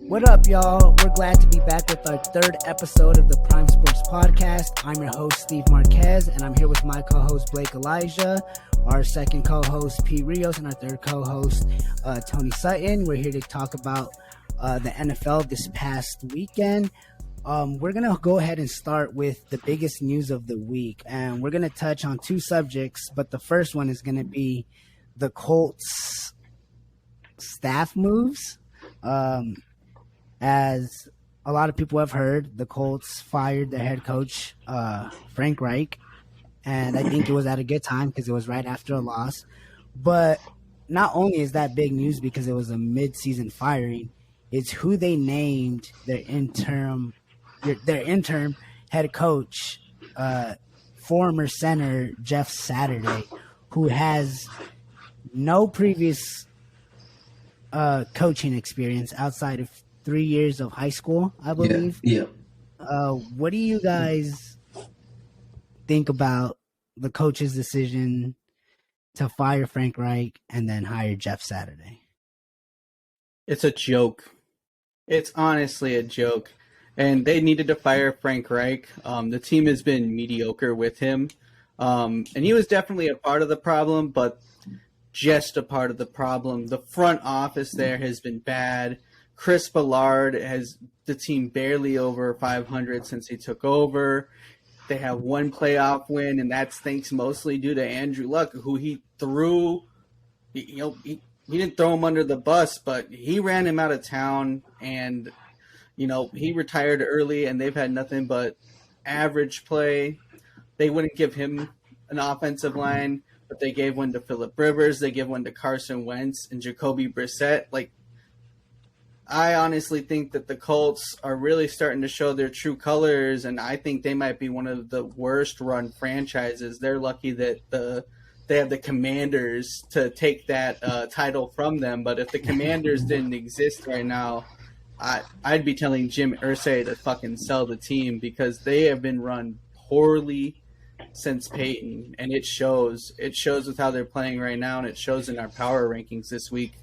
What up, y'all? We're glad to be back with our third episode of the Prime Sports Podcast. I'm your host, Steve Marquez, and I'm here with my co-host, Blake Elijah, our second co-host, Pete Rios, and our third co-host, Tony Sutton. We're here to talk about the NFL this past weekend. We're going to go ahead and start with the biggest news of the week, and we're going to touch on two subjects, but the first one is going to be the Colts staff moves. As a lot of people have heard, the Colts fired their head coach, Frank Reich, and I think it was at a good time because it was right after a loss. But not only is that big news because it was a mid-season firing, it's who they named their interim head coach, former center Jeff Saturday, who has no previous coaching experience outside of 3 years of high school, I believe. Yeah. What do you guys think about the coach's decision to fire Frank Reich and then hire Jeff Saturday? It's a joke. It's honestly a joke. And they needed to fire Frank Reich. The team has been mediocre with him. And he was definitely a part of the problem, but just a part of the problem. The front office there has been bad. Chris Ballard has the team barely over 500 since he took over. They have one playoff win, and that's thanks mostly due to Andrew Luck, who he threw. He didn't throw him under the bus, but he ran him out of town, and he retired early, and they've had nothing but average play. They wouldn't give him an offensive line, but they gave one to Phillip Rivers. They gave one to Carson Wentz and Jacoby Brissett. I honestly think that the Colts are really starting to show their true colors, and I think they might be one of the worst run franchises. They're lucky that they have the Commanders to take that title from them. But if the Commanders didn't exist right now, I'd be telling Jim Irsay to fucking sell the team because they have been run poorly since Peyton, and it shows. It shows with how they're playing right now, and it shows in our power rankings this week.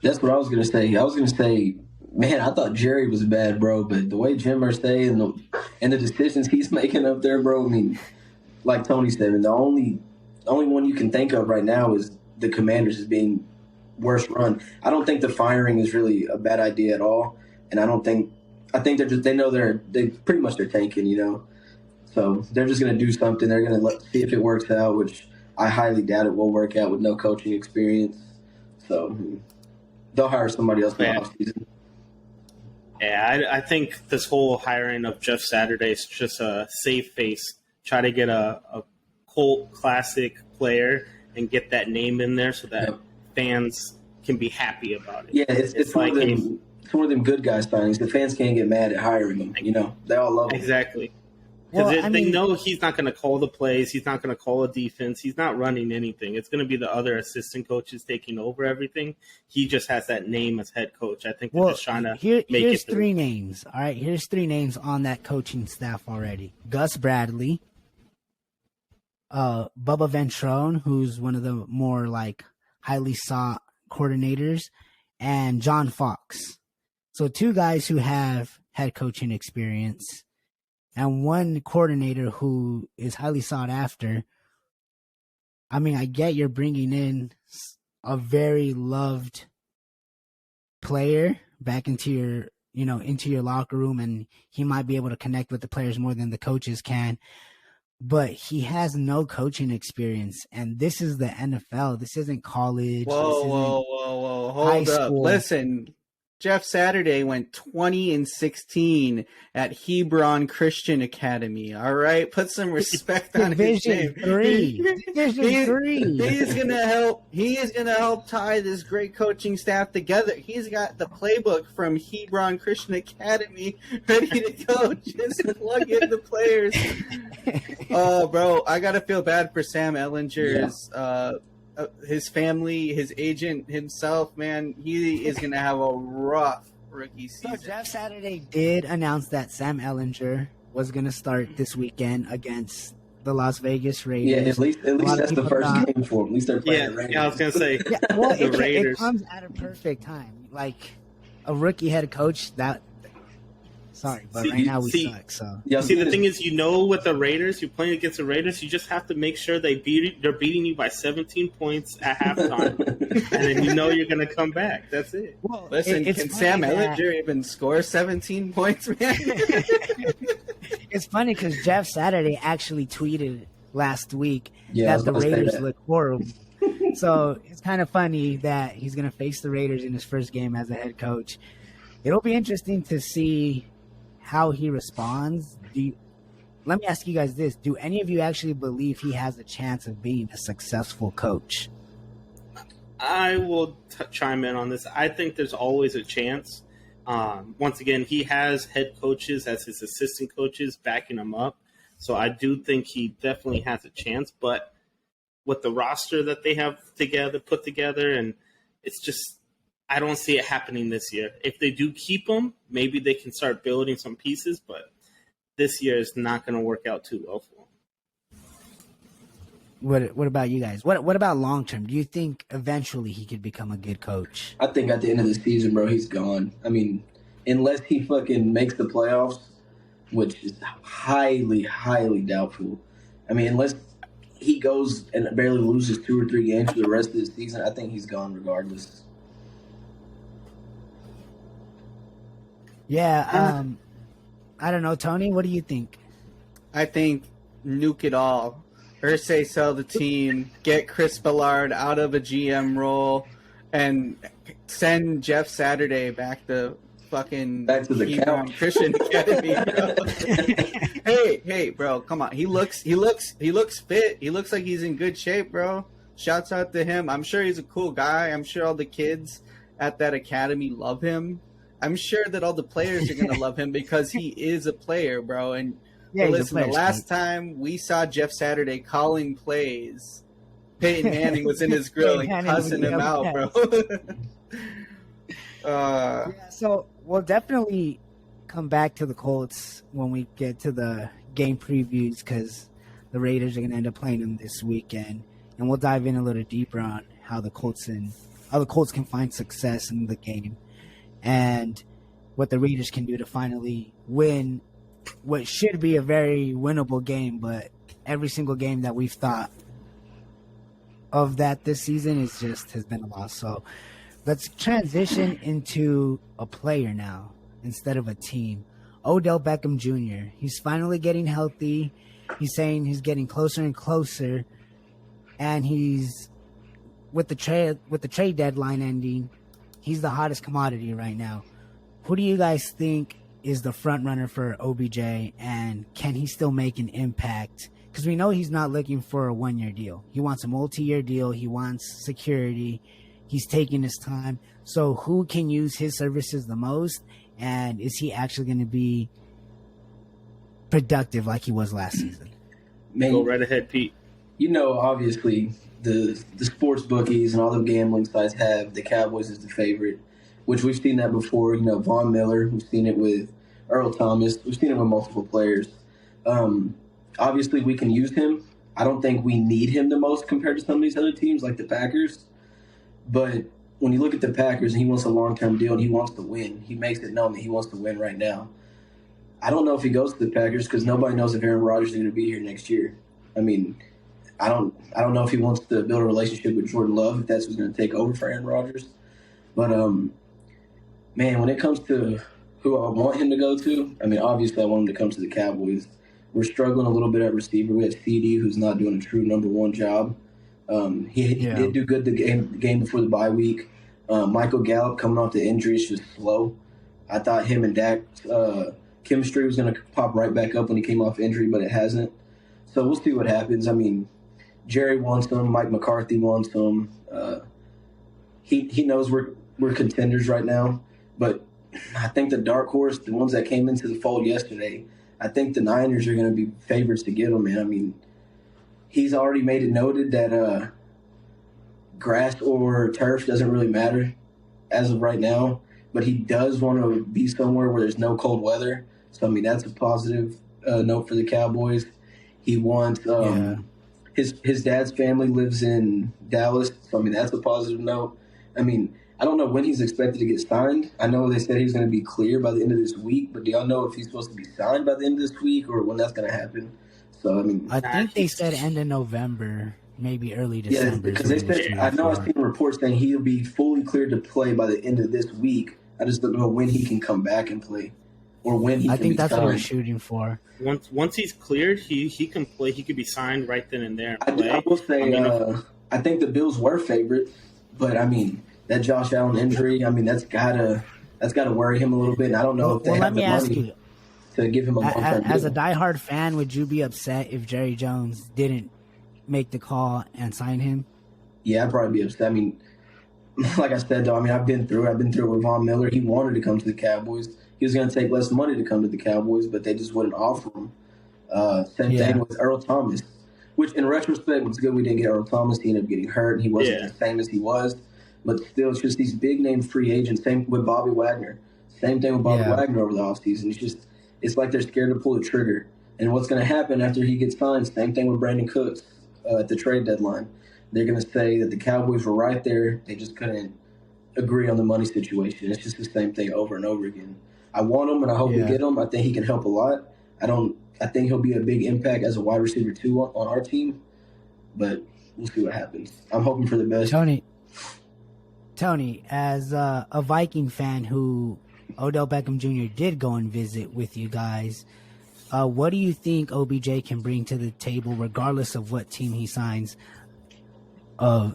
That's what I was going to say. I was going to say, man, I thought Jerry was bad, bro, but the way Jim Irsay and the decisions he's making up there, bro, I mean, like Tony said, and the only one you can think of right now is the Commanders as being worst run. I don't think the firing is really a bad idea at all, and I think they know they're tanking, So they're just going to do something. They're going to see if it works out, which I highly doubt it will work out with no coaching experience. So they'll hire somebody else in the offseason. Yeah, I think this whole hiring of Jeff Saturday is just a safe face. Try to get a Colt classic player and get that name in there so that fans can be happy about it. Yeah, it's one of them good guy signings. The fans can't get mad at hiring them. They all love him. Exactly. Because they know he's not going to call the plays. He's not going to call a defense. He's not running anything. It's going to be the other assistant coaches taking over everything. He just has that name as head coach. I think they're just trying to make it. Here's three names. All right, here's three names on that coaching staff already. Gus Bradley, Bubba Ventrone, who's one of the more highly sought coordinators, and John Fox. So two guys who have head coaching experience. And one coordinator who is highly sought after. I mean, I get you're bringing in a very loved player back into your locker room, and he might be able to connect with the players more than the coaches can. But he has no coaching experience, and this is the NFL. This isn't college. Whoa! Hold up! Listen. Jeff Saturday went 20-16 at Hebron Christian Academy. All right, put some respect on his name. Division 3. He is gonna help tie this great coaching staff together. He's got the playbook from Hebron Christian Academy ready to go. Just plug in the players. Oh, bro, I gotta feel bad for Sam Ellinger's. His family, his agent himself, man, he is going to have a rough rookie season. So Jeff Saturday did announce that Sam Ellinger was going to start this weekend against the Las Vegas Raiders. Yeah, at least that's the first game for them. At least they're playing the Raiders. Yeah, I was going to say. It comes at a perfect time. a rookie head coach, that sorry, but right now we suck. So yeah, see, the thing is, with the Raiders, you're playing against the Raiders. You just have to make sure they're beating you by 17 points at halftime, and then you're going to come back. That's it. Well, listen, can Sam Ellinger even score 17 points, man? It's funny because Jeff Saturday actually tweeted last week that the Raiders look horrible. So it's kind of funny that he's going to face the Raiders in his first game as a head coach. It'll be interesting to see how he responds. Let me ask you guys this. Do any of you actually believe he has a chance of being a successful coach? I will chime in on this. I think there's always a chance. Once again, he has head coaches as his assistant coaches backing him up. So I do think he definitely has a chance. But with the roster that they have put together, and it's just, I don't see it happening this year. If they do keep him, maybe they can start building some pieces, but this year is not going to work out too well for him. What about you guys? What about long term? Do you think eventually he could become a good coach? I think at the end of the season, bro, he's gone. I mean, unless he fucking makes the playoffs, which is highly, highly doubtful. I mean, unless he goes and barely loses 2 or 3 games for the rest of the season, I think he's gone regardless. Yeah, I don't know, Tony. What do you think? I think nuke it all. Irsay sell the team, get Chris Ballard out of a GM role, and send Jeff Saturday back to the couch. Christian Academy. Hey, bro, come on. He looks fit. He looks like he's in good shape, bro. Shouts out to him. I'm sure he's a cool guy. I'm sure all the kids at that academy love him. I'm sure that all the players are going to love him because he is a player, bro. And listen, the last time we saw Jeff Saturday calling plays, Peyton Manning was in his grill and cussing him out, bro. So we'll definitely come back to the Colts when we get to the game previews because the Raiders are going to end up playing them this weekend, and we'll dive in a little deeper on how the Colts can find success in the game. And what the Raiders can do to finally win what should be a very winnable game, but every single game that we've thought of that this season has been a loss. So let's transition into a player now instead of a team. Odell Beckham Jr. He's finally getting healthy. He's saying he's getting closer and closer, and he's with the trade deadline ending. He's the hottest commodity right now. Who do you guys think is the front runner for OBJ, and can he still make an impact? Because we know he's not looking for a 1-year deal. He wants a multi-year deal. He wants security. He's taking his time. So who can use his services the most, and is he actually going to be productive like he was last season? Man, go right ahead, Pete. Obviously, the sports bookies and all the gambling sites have the Cowboys as the favorite, which we've seen that before. Von Miller, we've seen it with Earl Thomas, we've seen it with multiple players. Obviously, we can use him. I don't think we need him the most compared to some of these other teams like the Packers. But when you look at the Packers and he wants a long-term deal and he wants to win, he makes it known that he wants to win right now. I don't know if he goes to the Packers because nobody knows if Aaron Rodgers is going to be here next year. I mean, I don't know if he wants to build a relationship with Jordan Love, if that's who's going to take over for Aaron Rodgers. But, man, when it comes to who I want him to go to, I mean, obviously I want him to come to the Cowboys. We're struggling a little bit at receiver. We have CD, who's not doing a true number one job. He did do good the game before the bye week. Michael Gallup coming off the injury is just slow. I thought him and Dak's chemistry was going to pop right back up when he came off injury, but it hasn't. So we'll see what happens. I mean, Jerry wants him. Mike McCarthy wants him. He knows we're contenders right now, but I think the dark horse, the ones that came into the fold yesterday, I think the Niners are going to be favorites to get him, man. I mean, he's already made it noted that grass or turf doesn't really matter as of right now, but he does want to be somewhere where there's no cold weather. So, I mean, that's a positive note for the Cowboys. He wants his dad's family lives in Dallas. So, I mean, that's a positive note. I mean, I don't know when he's expected to get signed. I know they said he's going to be clear by the end of this week, but do y'all know if he's supposed to be signed by the end of this week or when that's going to happen? So, I mean, I think they said end of November, maybe early yeah, December. because they said, I know I've seen reports saying he'll be fully cleared to play by the end of this week. I just don't know when he can come back and play or when he can be signed. I think that's what we're shooting for. Once he's cleared, he can play. He could be signed right then and there. And play. I will say, I think the Bills were favorites, but I mean that Josh Allen injury. I mean that's gotta worry him a little bit. And I don't know if they have the money to give him a long-term deal. As a diehard fan, would you be upset if Jerry Jones didn't make the call and sign him? Yeah, I'd probably be upset. I mean, like I said, though, I mean I've been through it with Von Miller. He wanted to come to the Cowboys. He was going to take less money to come to the Cowboys, but they just wouldn't offer him. Same thing with Earl Thomas, which in retrospect was good we didn't get Earl Thomas. He ended up getting hurt, and he wasn't the same as he was. But still, it's just these big-name free agents. Same with Bobby Wagner. Same thing with Bobby Wagner over the offseason. It's like they're scared to pull the trigger. And what's going to happen after he gets signed, same thing with Brandon Cooks at the trade deadline. They're going to say that the Cowboys were right there. They just couldn't agree on the money situation. It's just the same thing over and over again. I want him, and I hope we get him. I think he can help a lot. I think he'll be a big impact as a wide receiver, too, on our team. But we'll see what happens. I'm hoping for the best. Tony, as a Viking fan who Odell Beckham Jr. did go and visit with you guys, what do you think OBJ can bring to the table regardless of what team he signs? Do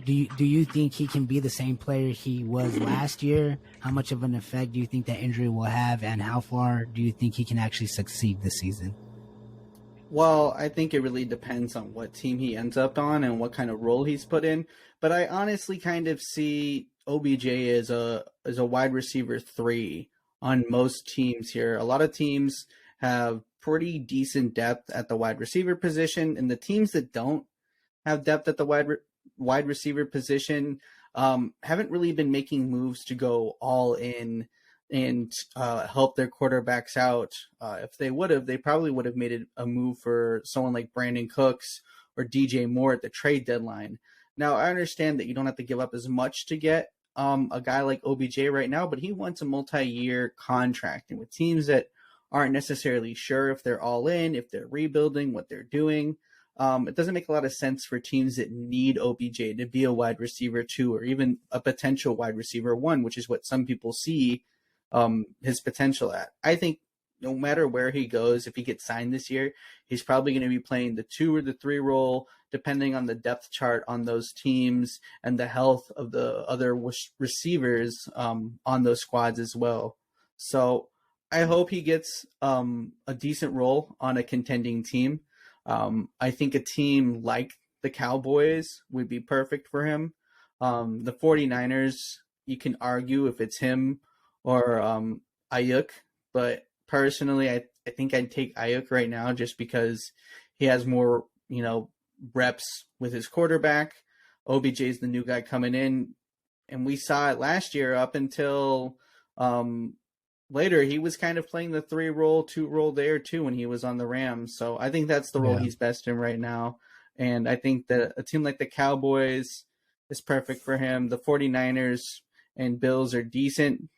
you think he can be the same player he was last year? How much of an effect do you think that injury will have, and how far do you think he can actually succeed this season? Well, I think it really depends on what team he ends up on and what kind of role he's put in. But I honestly kind of see OBJ as a wide receiver 3 on most teams here. A lot of teams have pretty decent depth at the wide receiver position, and the teams that don't have depth at the wide receiver position haven't really been making moves to go all in and help their quarterbacks out. If they would have, they probably would have made a move for someone like Brandon Cooks or DJ Moore at the trade deadline. Now, I understand that you don't have to give up as much to get a guy like OBJ right now, but he wants a multi-year contract. And with teams that aren't necessarily sure if they're all in, if they're rebuilding, what they're doing, it doesn't make a lot of sense for teams that need OBJ to be a wide receiver 2 or even a potential wide receiver 1, which is what some people see his potential at. I think no matter where he goes, if he gets signed this year, he's probably going to be playing the 2 or the 3 role, depending on the depth chart on those teams and the health of the other receivers on those squads as well. So I hope he gets a decent role on a contending team. I think a team like the Cowboys would be perfect for him. The 49ers, you can argue if it's him or Ayuk, but personally, I think I'd take Ayuk right now just because he has more, reps with his quarterback. OBJ's the new guy coming in, and we saw it last year up until later. He was kind of playing the 3 role, 2 role there too when he was on the Rams. So I think that's the role he's best in right now. And I think that a team like the Cowboys is perfect for him. The 49ers and Bills are decent.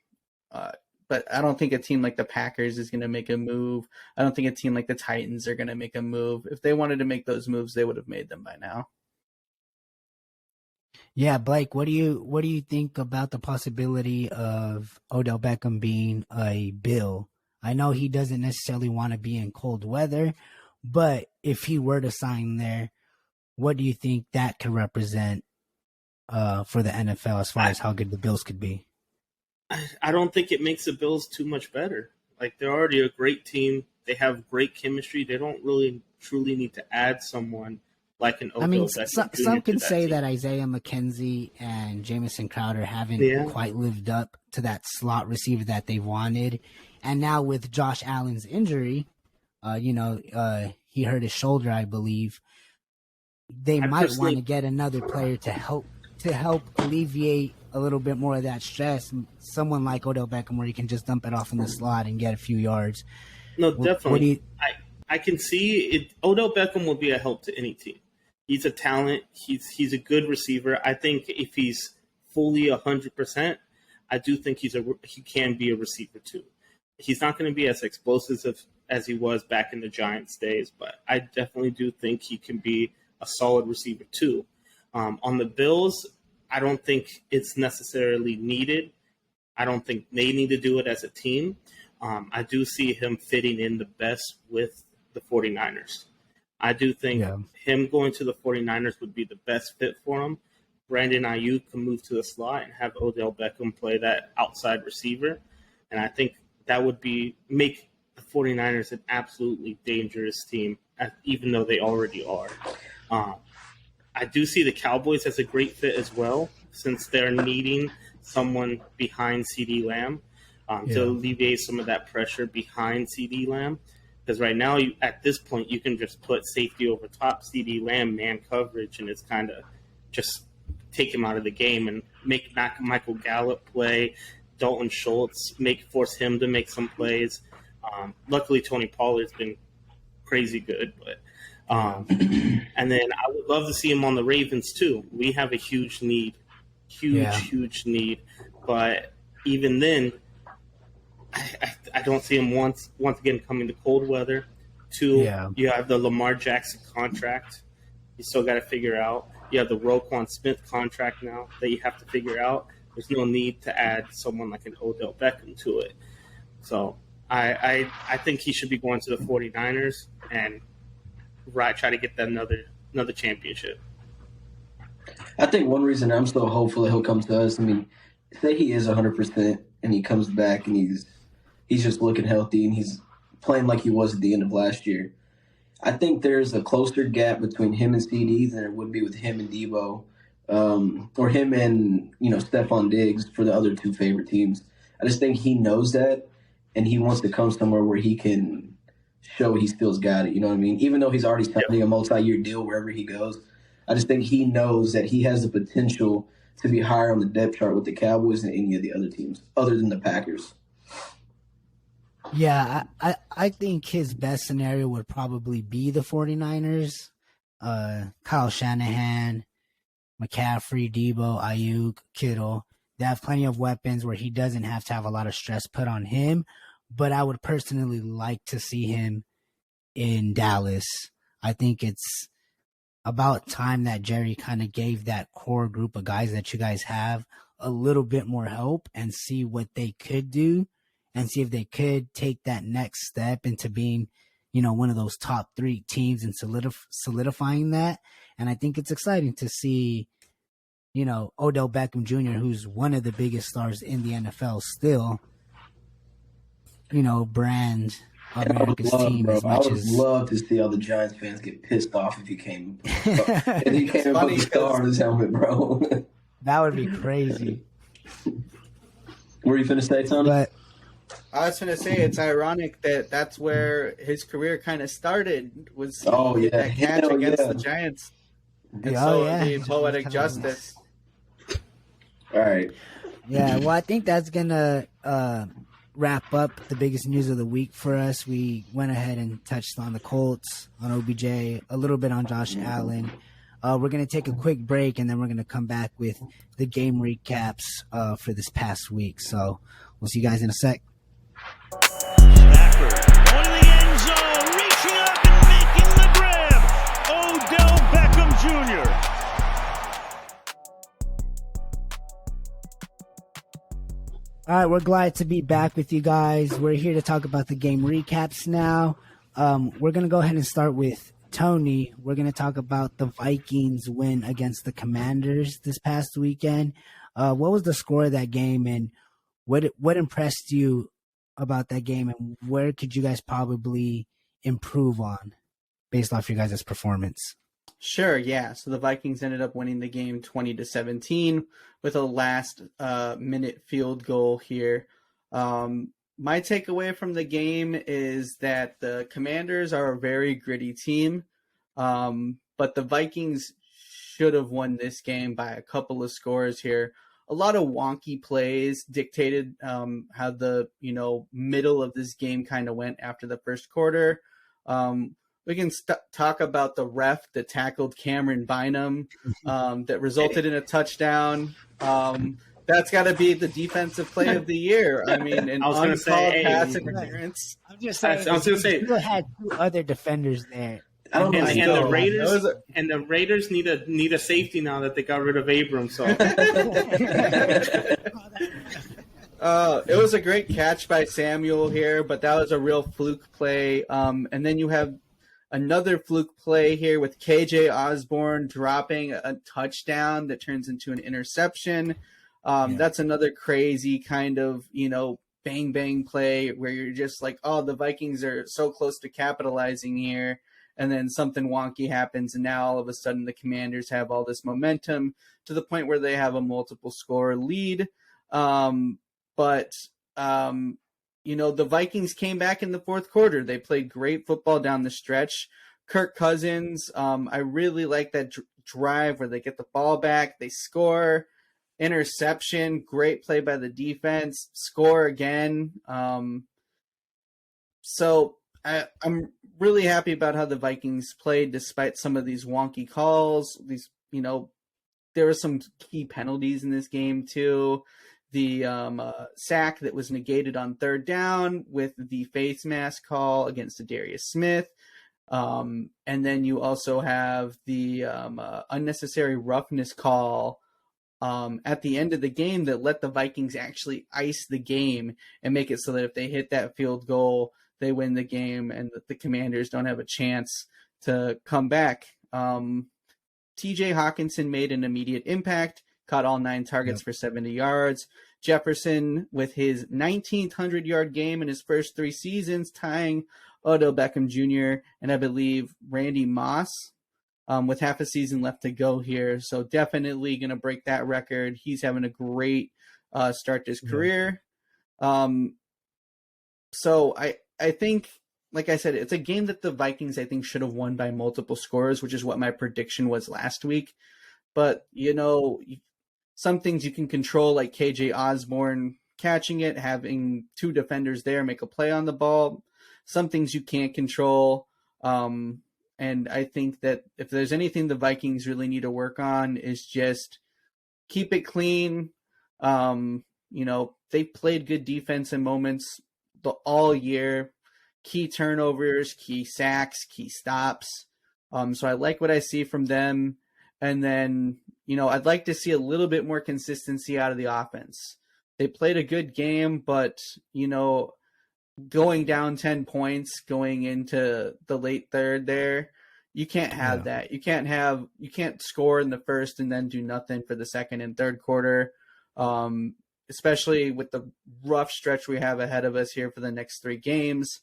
But I don't think a team like the Packers is going to make a move. I don't think a team like the Titans are going to make a move. If they wanted to make those moves, they would have made them by now. Yeah, Blake, what do you think about the possibility of Odell Beckham being a Bill? I know he doesn't necessarily want to be in cold weather, but if he were to sign there, what do you think that could represent for the NFL as far as how good the Bills could be? I don't think it makes the Bills too much better. Like, they're already a great team. They have great chemistry. They don't really truly need to add someone like an Odell Beckham Jr. Some can say that Isaiah McKenzie and Jamison Crowder haven't quite lived up to that slot receiver that they wanted. And now with Josh Allen's injury, he hurt his shoulder, I believe. They might want to get another player to help alleviate a little bit more of that stress. Someone like Odell Beckham where he can just dump it off in the slot and get a few yards. No, definitely. I can see it. Odell Beckham will be a help to any team. He's a talent. He's a good receiver. I think if he's fully 100%, I do think he can be a receiver too. He's not going to be as explosive as he was back in the Giants days, but I definitely do think he can be a solid receiver too. On the Bills, I don't think it's necessarily needed. I don't think they need to do it as a team. I do see him fitting in the best with the 49ers. I do think him going to the 49ers would be the best fit for him. Brandon Ayuk can move to the slot and have Odell Beckham play that outside receiver. And I think that would make the 49ers an absolutely dangerous team, even though they already are. I do see the Cowboys as a great fit as well, since they're needing someone behind CeeDee Lamb to alleviate some of that pressure behind CeeDee Lamb. Because right now, at this point, you can just put safety over top CeeDee Lamb, man coverage, and it's kind of just take him out of the game and make Michael Gallup play, Dalton Schultz, force him to make some plays. Luckily, Tony Pollard's been crazy good, but and then I would love to see him on the Ravens too. We have a huge need, huge need, but even then, I don't see him once again coming to cold weather. Two, you have the Lamar Jackson contract you still got to figure out. You have the Roquan Smith contract now that you have to figure out. There's no need to add someone like an Odell Beckham to it. So I think he should be going to the 49ers and try to get that another championship. I think one reason I'm so hopeful that he'll come to us, I mean, say he is 100% and he comes back and he's just looking healthy and he's playing like he was at the end of last year. I think there's a closer gap between him and CD than it would be with him and Debo, or him and Stephon Diggs for the other two favorite teams. I just think he knows that, and he wants to come somewhere where he can show he still's got it. You know what I mean? Even though he's already signing a multi-year deal wherever he goes, I just think he knows that he has the potential to be higher on the depth chart with the Cowboys than any of the other teams, other than the Packers. Yeah, I think his best scenario would probably be the 49ers. Kyle Shanahan, McCaffrey, Debo, Ayuk, Kittle. They have plenty of weapons where he doesn't have to have a lot of stress put on him. But I would personally like to see him in Dallas. I think it's about time that Jerry kind of gave that core group of guys that you guys have a little bit more help and see what they could do and see if they could take that next step into being, one of those top 3 teams and solidifying that. And I think it's exciting to see, Odell Beckham Jr., who's one of the biggest stars in the NFL still, brand America's team bro. as much I would love to see all the Giants fans get pissed off if he came and put the star on his helmet, bro. That would be crazy. Were you finna say, Tony? But I was going to say it's ironic that that's where his career kind of started, was that catch against the Giants. And the poetic justice. All right. Yeah, well, I think that's going to wrap up the biggest news of the week for us. We went ahead and touched on the Colts, on OBJ, a little bit on Josh Allen. We're going to take a quick break, and then we're going to come back with the game recaps for this past week. So we'll see you guys in a sec. Stafford going to the end zone, reaching up and making the grab. Odell Beckham Jr. All right, we're glad to be back with you guys. We're here to talk about the game recaps now. We're going to go ahead and start with Tony. We're going to talk about the Vikings win against the Commanders this past weekend. What was the score of that game, and what impressed you about that game, and where could you guys probably improve on based off your guys' performance? Sure, yeah. So the Vikings ended up winning the game 20-17 with a last minute field goal here. My takeaway from the game is that the Commanders are a very gritty team, but the Vikings should have won this game by a couple of scores here. A lot of wonky plays dictated how the middle of this game kind of went after the first quarter. We can talk about the ref that tackled Cameron Bynum that resulted in a touchdown. That's got to be the defensive play of the year. I mean, an I was gonna uncalled say, hey, pass interference. I'm just I saying. was gonna say- still had 2 other defenders there. I don't know. And, I and know. the Raiders Those are- and the Raiders need a safety now that they got rid of Abram. So it was a great catch by Samuel here, but that was a real fluke play. And then you have another fluke play here with KJ Osborne dropping a touchdown that turns into an interception. That's another crazy kind of, bang bang play where you're just like, oh, the Vikings are so close to capitalizing here. And then something wonky happens, and now all of a sudden the Commanders have all this momentum to the point where they have a multiple score lead. But the Vikings came back in the fourth quarter. They played great football down the stretch. Kirk Cousins, I really like that drive where they get the ball back, they score, interception, great play by the defense, score again. So I'm really happy about how the Vikings played despite some of these wonky calls. There were some key penalties in this game too. The sack that was negated on third down with the face mask call against Darius Smith. And then you also have the unnecessary roughness call at the end of the game that let the Vikings actually ice the game and make it so that if they hit that field goal, they win the game and the Commanders don't have a chance to come back. TJ Hawkinson made an immediate impact, caught all 9 targets for 70 yards. Jefferson with his 19th 100-yard game in his first 3 seasons, tying Odell Beckham Jr. and I believe Randy Moss with half a season left to go here. So definitely going to break that record. He's having a great start to his career. So I think, like I said, it's a game that the Vikings, I think, should have won by multiple scores, which is what my prediction was last week. But, some things you can control, like KJ Osborne catching it, having 2 defenders there make a play on the ball. Some things you can't control. And I think that if there's anything the Vikings really need to work on is just keep it clean. They played good defense in moments all year. Key turnovers, key sacks, key stops. So I like what I see from them. And then, I'd like to see a little bit more consistency out of the offense. They played a good game, but, going down 10 points going into the late third there, you can't have that. You can't score in the first and then do nothing for the second and third quarter, especially with the rough stretch we have ahead of us here for the next 3 games.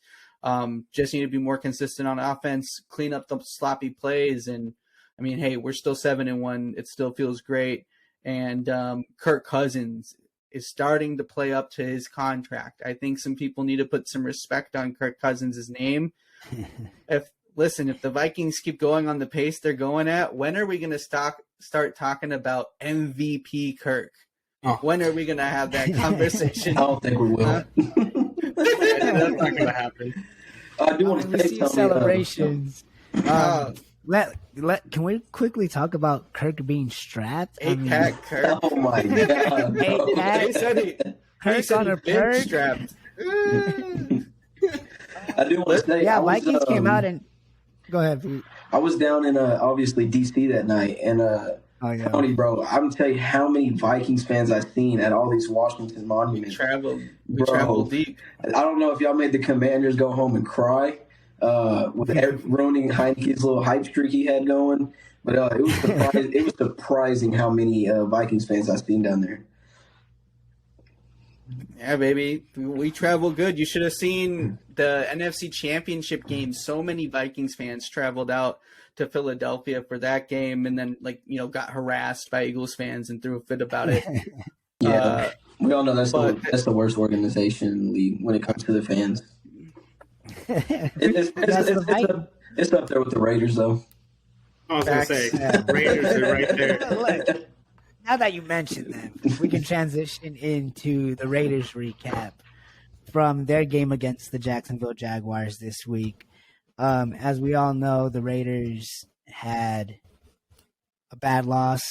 Just need to be more consistent on offense, clean up the sloppy plays. And I mean, hey, we're still 7-1. It still feels great. And Kirk Cousins is starting to play up to his contract. I think some people need to put some respect on Kirk Cousins' name. If the Vikings keep going on the pace they're going at, when are we going to start talking about MVP Kirk? Oh. When are we going to have that conversation? I don't think we will. That's not going to happen. I do want to say something. Celebrations. Can we quickly talk about Kirk being strapped? Eight-pack Kirk. Oh my god! Eight-pack. He said Kirk on a perk. strapped. I do want to say, Vikings came out and go ahead, Pete. I was down in obviously DC that night, and Tony, bro, I'm gonna tell you how many Vikings fans I've seen at all these Washington monuments. We traveled deep. I don't know if y'all made the Commanders go home and cry with ruining Heineke's little hype streak he had going, but it was surprising how many Vikings fans I've seen down there. Yeah, baby. We travel good. You should have seen the NFC Championship game. So many Vikings fans traveled out to Philadelphia for that game and then, got harassed by Eagles fans and threw a fit about it. Yeah. We all know that's the worst organization in the league when it comes to the fans. It's up there with the Raiders, though. I was going to say, Raiders are right there. Now that you mentioned them, we can transition into the Raiders recap from their game against the Jacksonville Jaguars this week. As we all know, the Raiders had a bad loss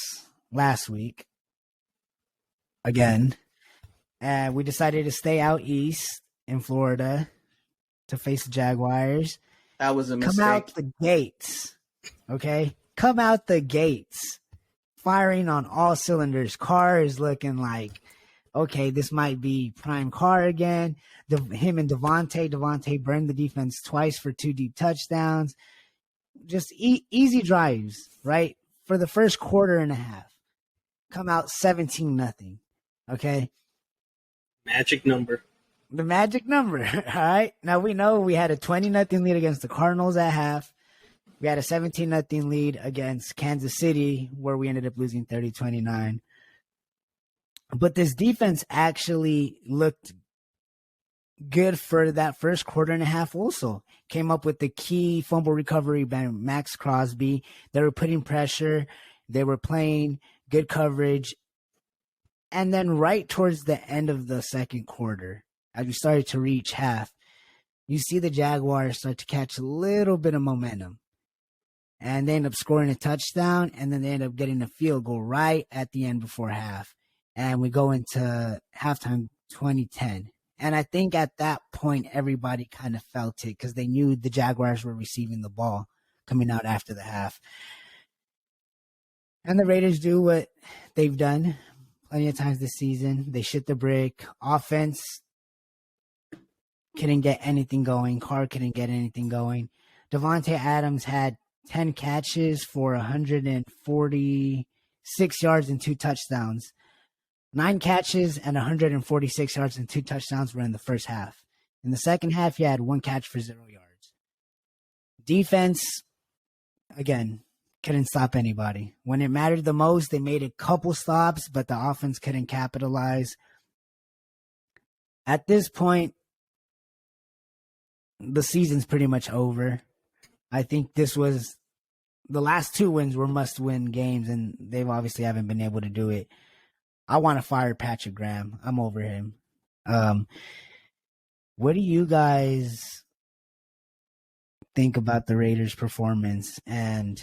last week again. And we decided to stay out east in Florida to face the Jaguars. That was a mistake. Come out the gates, okay? Come out the gates, firing on all cylinders. Carr is looking like, okay, this might be prime Carr again. Him and Devontae burned the defense twice for 2 deep touchdowns. Just easy drives, right? For the first quarter and a half. Come out 17-0, okay? Magic number. The magic number, all right? Now, we know we had a 20-0 lead against the Cardinals at half. We had a 17-0 lead against Kansas City, where we ended up losing 30-29. But this defense actually looked good for that first quarter and a half also. Came up with the key fumble recovery by Max Crosby. They were putting pressure. They were playing good coverage. And then right towards the end of the second quarter, as we started to reach half, you see the Jaguars start to catch a little bit of momentum. And they end up scoring a touchdown, and then they end up getting a field goal right at the end before half. And we go into halftime 2010. And I think at that point, everybody kind of felt it because they knew the Jaguars were receiving the ball coming out after the half. And the Raiders do what they've done plenty of times this season. They shit the brick. Offense couldn't get anything going. Carr couldn't get anything going. Devontae Adams had 10 catches for 146 yards and 2 touchdowns. 9 catches and 146 yards and 2 touchdowns were in the first half. In the second half, he had 1 catch for 0 yards. Defense, again, couldn't stop anybody. When it mattered the most, they made a couple stops, but the offense couldn't capitalize. At this point, the season's pretty much over. I think this was the last 2 wins were must-win games, and they've obviously haven't been able to do it. I want to fire Patrick Graham. I'm over him. What do you guys think about the Raiders' performance? And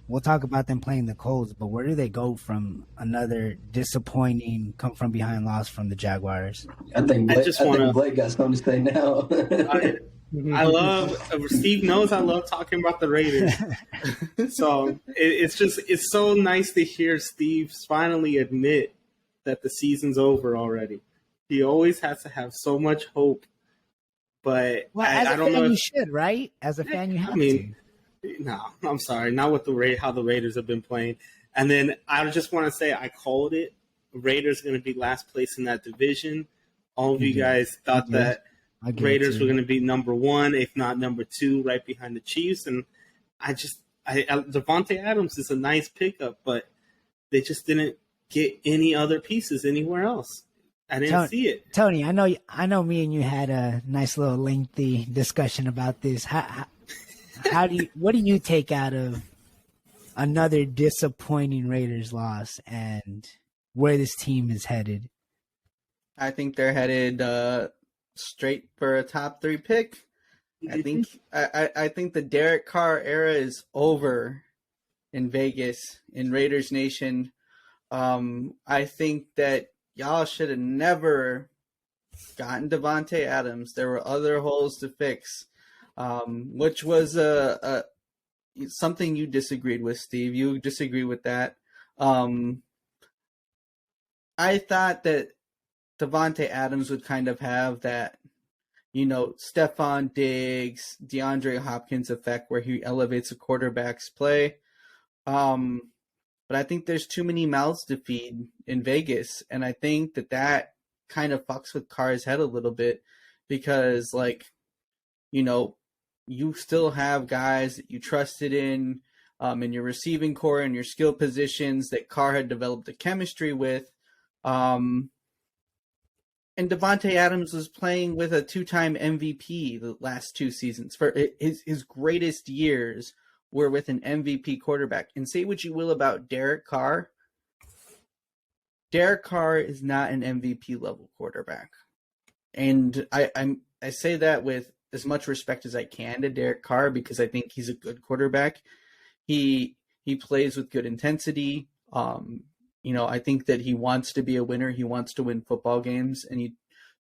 we'll talk about them playing the Colts, but where do they go from another disappointing come-from-behind loss from the Jaguars? I think Blake got something to say now. I love Steve knows I love talking about the Raiders. So it's so nice to hear Steve finally admit that the season's over already. He always has to have so much hope, but I don't know. You should, right? As a fan, you have to. No, I'm sorry, not with how the Raiders have been playing. And then I just want to say I called it. Raiders going to be last place in that division. All of you guys thought that Raiders were going to be number 1, if not number 2, right behind the Chiefs. And Devontae Adams is a nice pickup, but they just didn't get any other pieces anywhere else. I didn't see it. Tony, I know me and you had a nice little lengthy discussion about this. What do you take out of another disappointing Raiders loss and where this team is headed? I think they're headed straight for a top 3 pick. I think the Derek Carr era is over in Vegas, in Raiders Nation. I think that y'all should have never gotten Devontae Adams. There were other holes to fix, which was something you disagreed with, Steve. You disagree with that. I thought that Devontae Adams would kind of have that, Stephon Diggs, DeAndre Hopkins effect where he elevates a quarterback's play. But I think there's too many mouths to feed in Vegas. And I think that kind of fucks with Carr's head a little bit because, you still have guys that you trusted in your receiving core and your skill positions that Carr had developed a chemistry with. And Devontae Adams was playing with a 2-time MVP the last 2 seasons. For his greatest years were with an MVP quarterback. And say what you will about Derek Carr. Derek Carr is not an MVP level quarterback. And I say that with as much respect as I can to Derek Carr because I think he's a good quarterback. He plays with good intensity. I think that he wants to be a winner. He wants to win football games, and he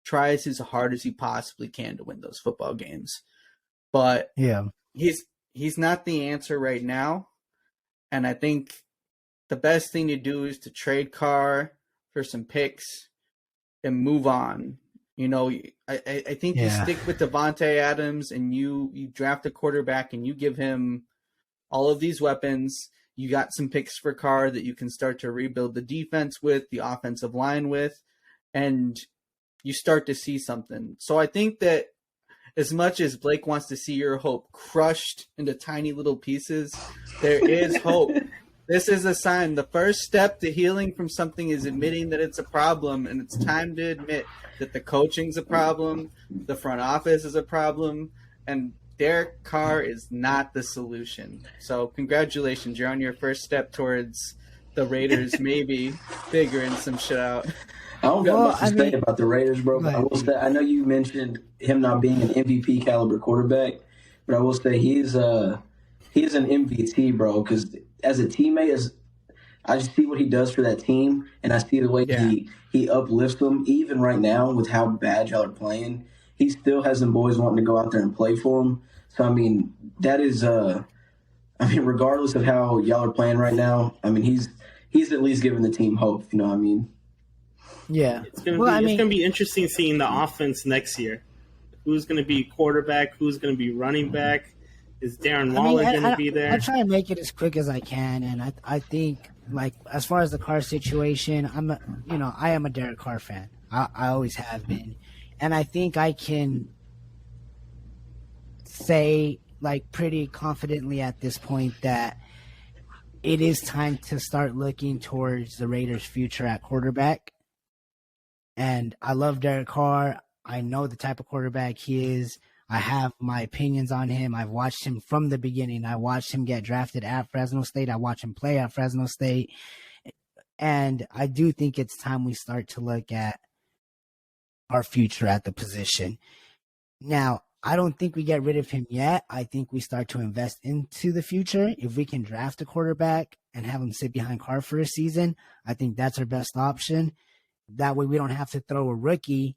tries as hard as he possibly can to win those football games. But Yeah. he's not the answer right now. And I think the best thing to do is to trade Carr for some picks and move on. I think you stick with Devontae Adams and you draft a quarterback and you give him all of these weapons. You got some picks for Carr that you can start to rebuild the defense with, the offensive line with, and you start to see something. So I think that as much as Blake wants to see your hope crushed into tiny little pieces, there is hope. This is a sign. The first step to healing from something is admitting that it's a problem, and it's time to admit that the coaching's a problem, the front office is a problem, and Derek Carr is not the solution. So congratulations, you're on your first step towards the Raiders maybe figuring some shit out. I don't got much to say about the Raiders, bro. But I will say, I know you mentioned him not being an MVP caliber quarterback, but I will say he's an MVP, bro. Because as a teammate, I just see what he does for that team, and I see the way he uplifts them. Even right now, with how bad y'all are playing, he still has some boys wanting to go out there and play for him. So I mean, that is regardless of how y'all are playing right now, I mean he's at least giving the team hope. You know what I mean? Yeah. It's gonna be interesting seeing the offense next year. Who's gonna be quarterback? Who's gonna be running back? Is Darren Waller gonna be there? I try and make it as quick as I can, and I think like as far as the Carr situation, I am a Derek Carr fan. I always have been, and I think I can say like pretty confidently at this point that it is time to start looking towards the Raiders' future at quarterback. And I love Derek Carr. I know the type of quarterback he is. I have my opinions on him. I've watched him from the beginning. I watched him get drafted at Fresno State. I watched him play at Fresno State. And I do think it's time we start to look at our future at the position. Now, I don't think we get rid of him yet. I think we start to invest into the future. If we can draft a quarterback and have him sit behind Carr for a season, I think that's our best option. That way we don't have to throw a rookie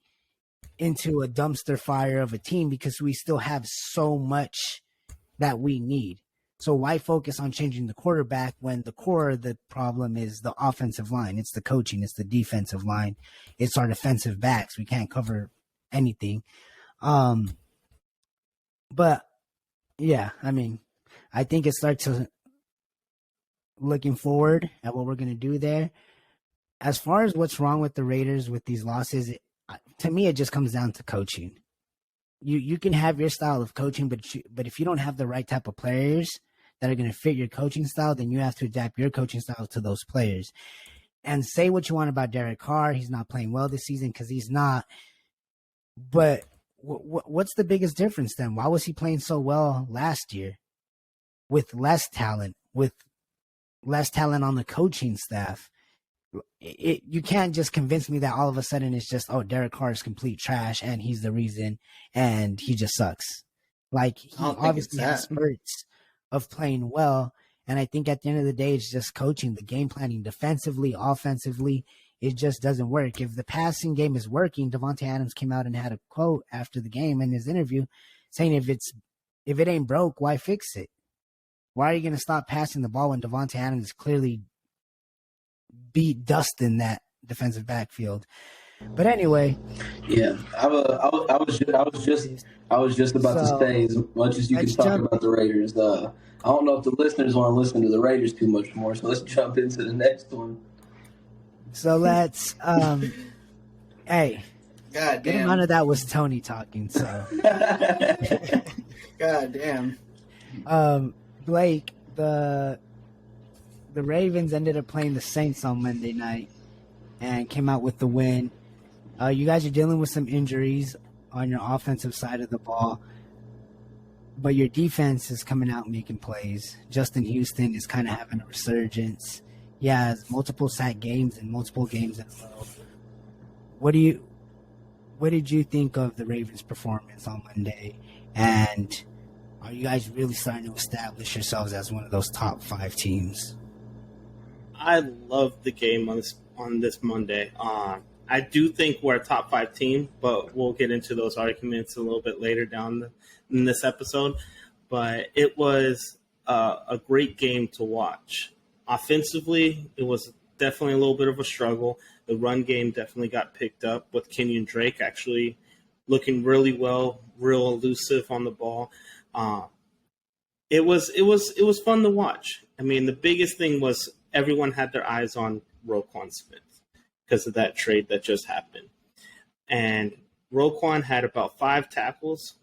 into a dumpster fire of a team because we still have so much that we need. So why focus on changing the quarterback when the core of the problem is the offensive line? It's the coaching. It's the defensive line. It's our defensive backs. We can't cover anything. But yeah, I mean, I think it starts to looking forward at what we're going to do there. As far as what's wrong with the Raiders with these losses, to me, it just comes down to coaching. You can have your style of coaching, but if you don't have the right type of players that are going to fit your coaching style, then you have to adapt your coaching style to those players. And say what you want about Derek Carr. He's not playing well this season because he's not. But what's the biggest difference then? Why was he playing so well last year with less talent on the coaching staff? You can't just convince me that all of a sudden it's just, Derek Carr is complete trash and he's the reason and he just sucks. Like, he obviously has spurts of playing well, and I think at the end of the day it's just coaching, the game planning, defensively, offensively. It just doesn't work. If the passing game is working, Devontae Adams came out and had a quote after the game in his interview saying if it ain't broke, why fix it? Why are you going to stop passing the ball when Devontae Adams clearly beat dust in that defensive backfield? But anyway, yeah, I was just about to say, as much as you can talk about the Raiders, I don't know if the listeners want to listen to the Raiders too much more, so let's jump into the next one. So let's hey, God damn, none of that was Tony talking. So God damn, Blake, the Ravens ended up playing the Saints on Monday night and came out with the win. You guys are dealing with some injuries on your offensive side of the ball, but your defense is coming out and making plays. Justin Houston is kind of having a resurgence. He has multiple sack games and multiple games in a row. What did you think of the Ravens' performance on Monday? And are you guys really starting to establish yourselves as one of those top 5 teams? I love the game on this Monday. I do think we're a top 5 team, but we'll get into those arguments a little bit later in this episode. But it was a great game to watch. Offensively, it was definitely a little bit of a struggle. The run game definitely got picked up with Kenyon Drake actually looking really well, real elusive on the ball. It was fun to watch. I mean, the biggest thing was everyone had their eyes on Roquan Smith because of that trade that just happened. And Roquan had about 5 tackles.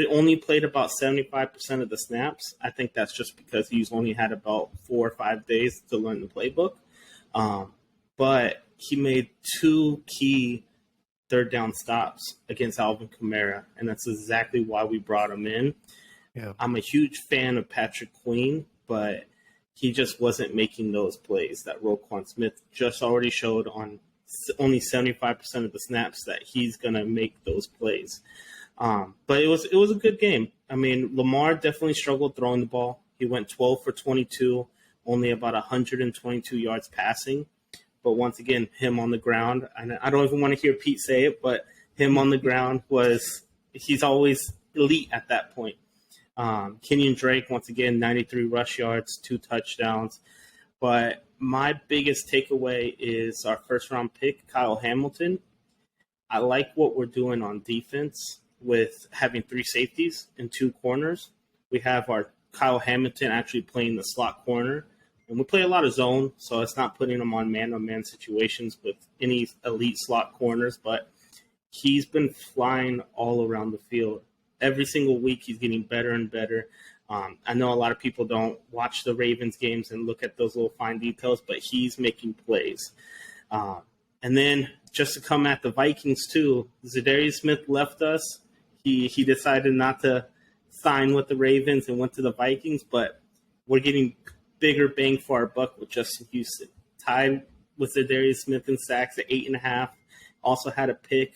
Only played about 75% of the snaps. I think that's just because he's only had about 4 or 5 days to learn the playbook. But he made 2 key third down stops against Alvin Kamara, and that's exactly why we brought him in. Yeah. I'm a huge fan of Patrick Queen, but he just wasn't making those plays that Roquan Smith just already showed on only 75% of the snaps that he's going to make those plays. But it was a good game. I mean, Lamar definitely struggled throwing the ball. He went 12 for 22, only about 122 yards passing. But once again, him on the ground, and I don't even want to hear Pete say it, but him on the ground he's always elite at that point. Kenyon Drake, once again, 93 rush yards, 2 touchdowns. But my biggest takeaway is our first-round pick, Kyle Hamilton. I like what we're doing on defense with having 3 safeties and 2 corners. We have our Kyle Hamilton actually playing the slot corner. And we play a lot of zone, so it's not putting him on man-on-man situations with any elite slot corners. But he's been flying all around the field. Every single week he's getting better and better. I know a lot of people don't watch the Ravens games and look at those little fine details, but he's making plays. And then just to come at the Vikings too, Zadarius Smith left us. He decided not to sign with the Ravens and went to the Vikings, but we're getting bigger bang for our buck with Justin Houston. Tied with Zadarius Smith in sacks at 8.5. Also had a pick,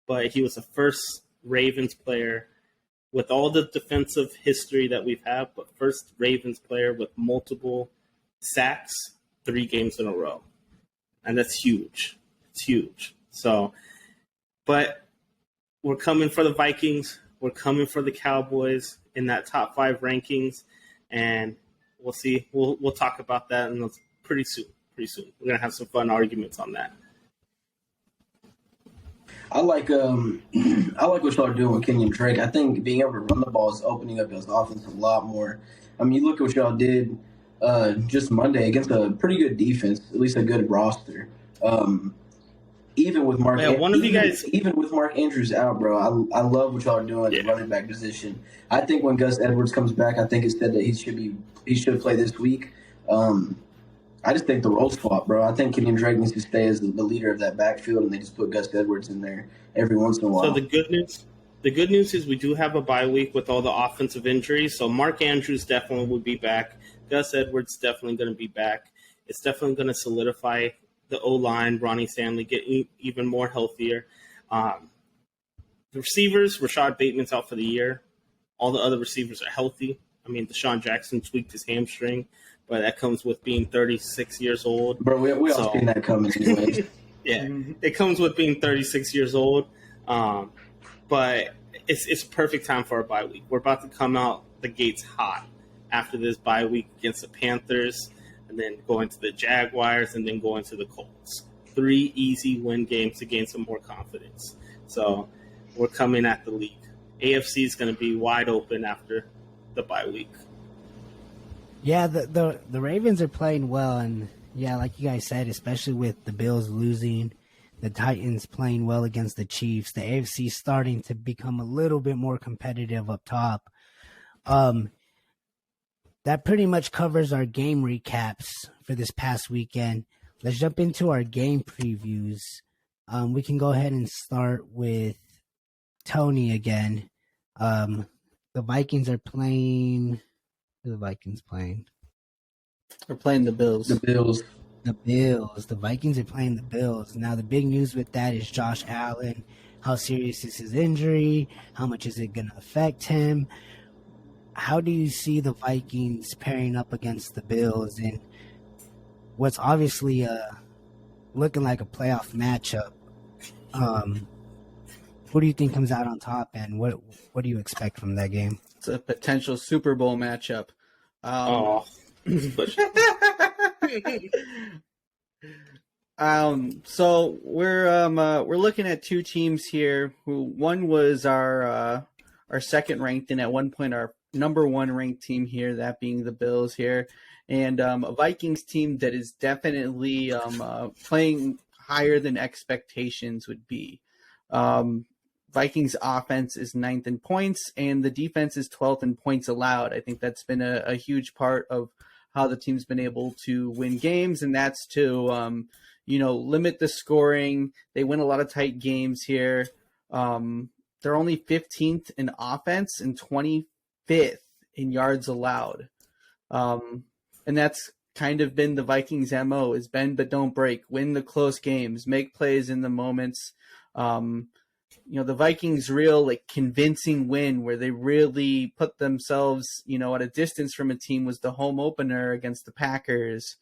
but he was the first Ravens player with all the defensive history that we've had, but first Ravens player with multiple sacks 3 games in a row. And that's huge. It's huge. So, but we're coming for the Vikings. We're coming for the Cowboys in that top 5 rankings. And we'll see. We'll talk about that pretty soon. Pretty soon. We're going to have some fun arguments on that. I like what y'all are doing with Kenyon Drake. I think being able to run the ball is opening up his offense a lot more. I mean, you look at what y'all did just Monday against a pretty good defense, at least a good roster. Even with Mark, even with Mark Andrews out, bro, I love what y'all are doing at the running back position. I think when Gus Edwards comes back, I think it's said that he should play this week. I just think the role's fought, bro. I think Kenyon Drake needs to stay as the leader of that backfield, and they just put Gus Edwards in there every once in a while. So the good news is we do have a bye week with all the offensive injuries. So Mark Andrews definitely will be back. Gus Edwards definitely going to be back. It's definitely going to solidify the O-line, Ronnie Stanley getting even more healthier. The receivers, Rashad Bateman's out for the year. All the other receivers are healthy. I mean, Deshaun Jackson tweaked his hamstring, but that comes with being 36 years old. Bro, we all seen that coming anyways. Yeah, it comes with being 36 years old. But it's a perfect time for our bye week. We're about to come out the gates hot after this bye week against the Panthers, and then go into the Jaguars, and then go into the Colts. 3 easy win games to gain some more confidence. So we're coming at the league. AFC is going to be wide open after the bye week. Yeah, the Ravens are playing well, and yeah, like you guys said, especially with the Bills losing, the Titans playing well against the Chiefs, the AFC starting to become a little bit more competitive up top. That pretty much covers our game recaps for this past weekend. Let's jump into our game previews. We can go ahead and start with Tony again. The Vikings are playing. Who are the Vikings playing? We're playing the Bills. The Bills. The Bills. The Vikings are playing the Bills. Now, the big news with that is Josh Allen. How serious is his injury? How much is it going to affect him? How do you see the Vikings pairing up against the Bills? And what's obviously looking like a playoff matchup. Who do you think comes out on top, and what do you expect from that game? It's a potential Super Bowl matchup. So we're looking at two teams here. One was our second ranked, and at one point our number one ranked team here, that being the Bills here, and a Vikings team that is definitely playing higher than expectations would be. Vikings offense is 9th in points, and the defense is 12th in points allowed. I think that's been a huge part of how the team's been able to win games, and that's to limit the scoring. They win a lot of tight games here. They're only 15th in offense and 25th in yards allowed. And that's kind of been the Vikings' MO, is bend but don't break, win the close games, make plays in the moments. The Vikings' real convincing win where they really put themselves, at a distance from a team was the home opener against the Packers.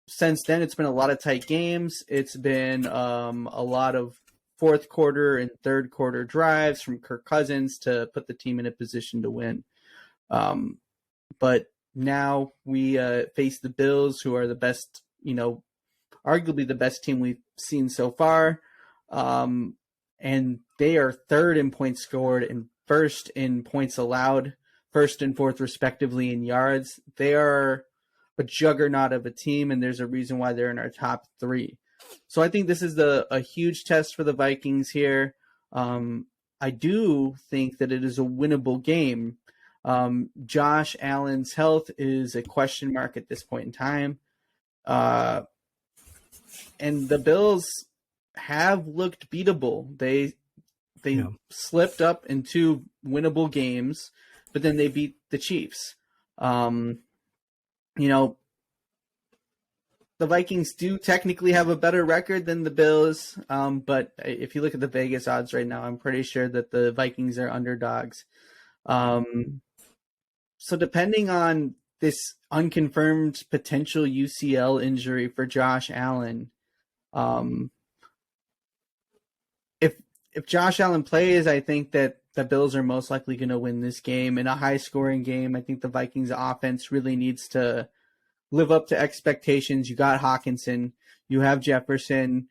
Since then, it's been a lot of tight games. It's been a lot of fourth quarter and third quarter drives from Kirk Cousins to put the team in a position to win. But now we face the Bills, who are the best, arguably the best team we've seen so far. And they are third in points scored and first in points allowed, first and fourth respectively in yards. They are a juggernaut of a team, and there's a reason why they're in our top three. So I think this is a huge test for the Vikings here. I do think that it is a winnable game. Josh Allen's health is a question mark at this point in time. And the Bills have looked beatable. They slipped up in two winnable games, but then they beat the Chiefs. The Vikings do technically have a better record than the Bills, but if you look at the Vegas odds right now, I'm pretty sure that the Vikings are underdogs. So depending on this unconfirmed potential UCL injury for Josh Allen, if Josh Allen plays, I think that the Bills are most likely going to win this game in a high-scoring game. I think the Vikings offense really needs to live up to expectations. You got Hawkinson, you have Jefferson.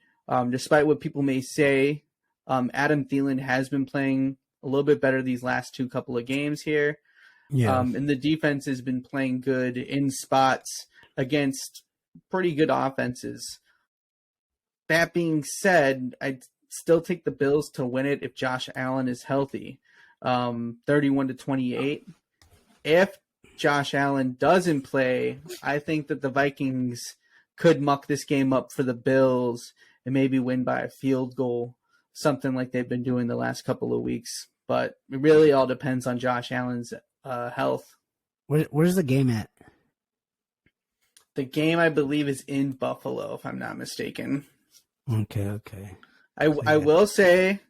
Despite what people may say, Adam Thielen has been playing a little bit better these last couple of games here. Yeah. And the defense has been playing good in spots against pretty good offenses. That being said, I'd still take the Bills to win it if Josh Allen is healthy. 31-28. If Josh Allen doesn't play, I think that the Vikings could muck this game up for the Bills and maybe win by a field goal, something like they've been doing the last couple of weeks. But it really all depends on Josh Allen's health. Where's the game at? The game, I believe, is in Buffalo, if I'm not mistaken. Okay. I will say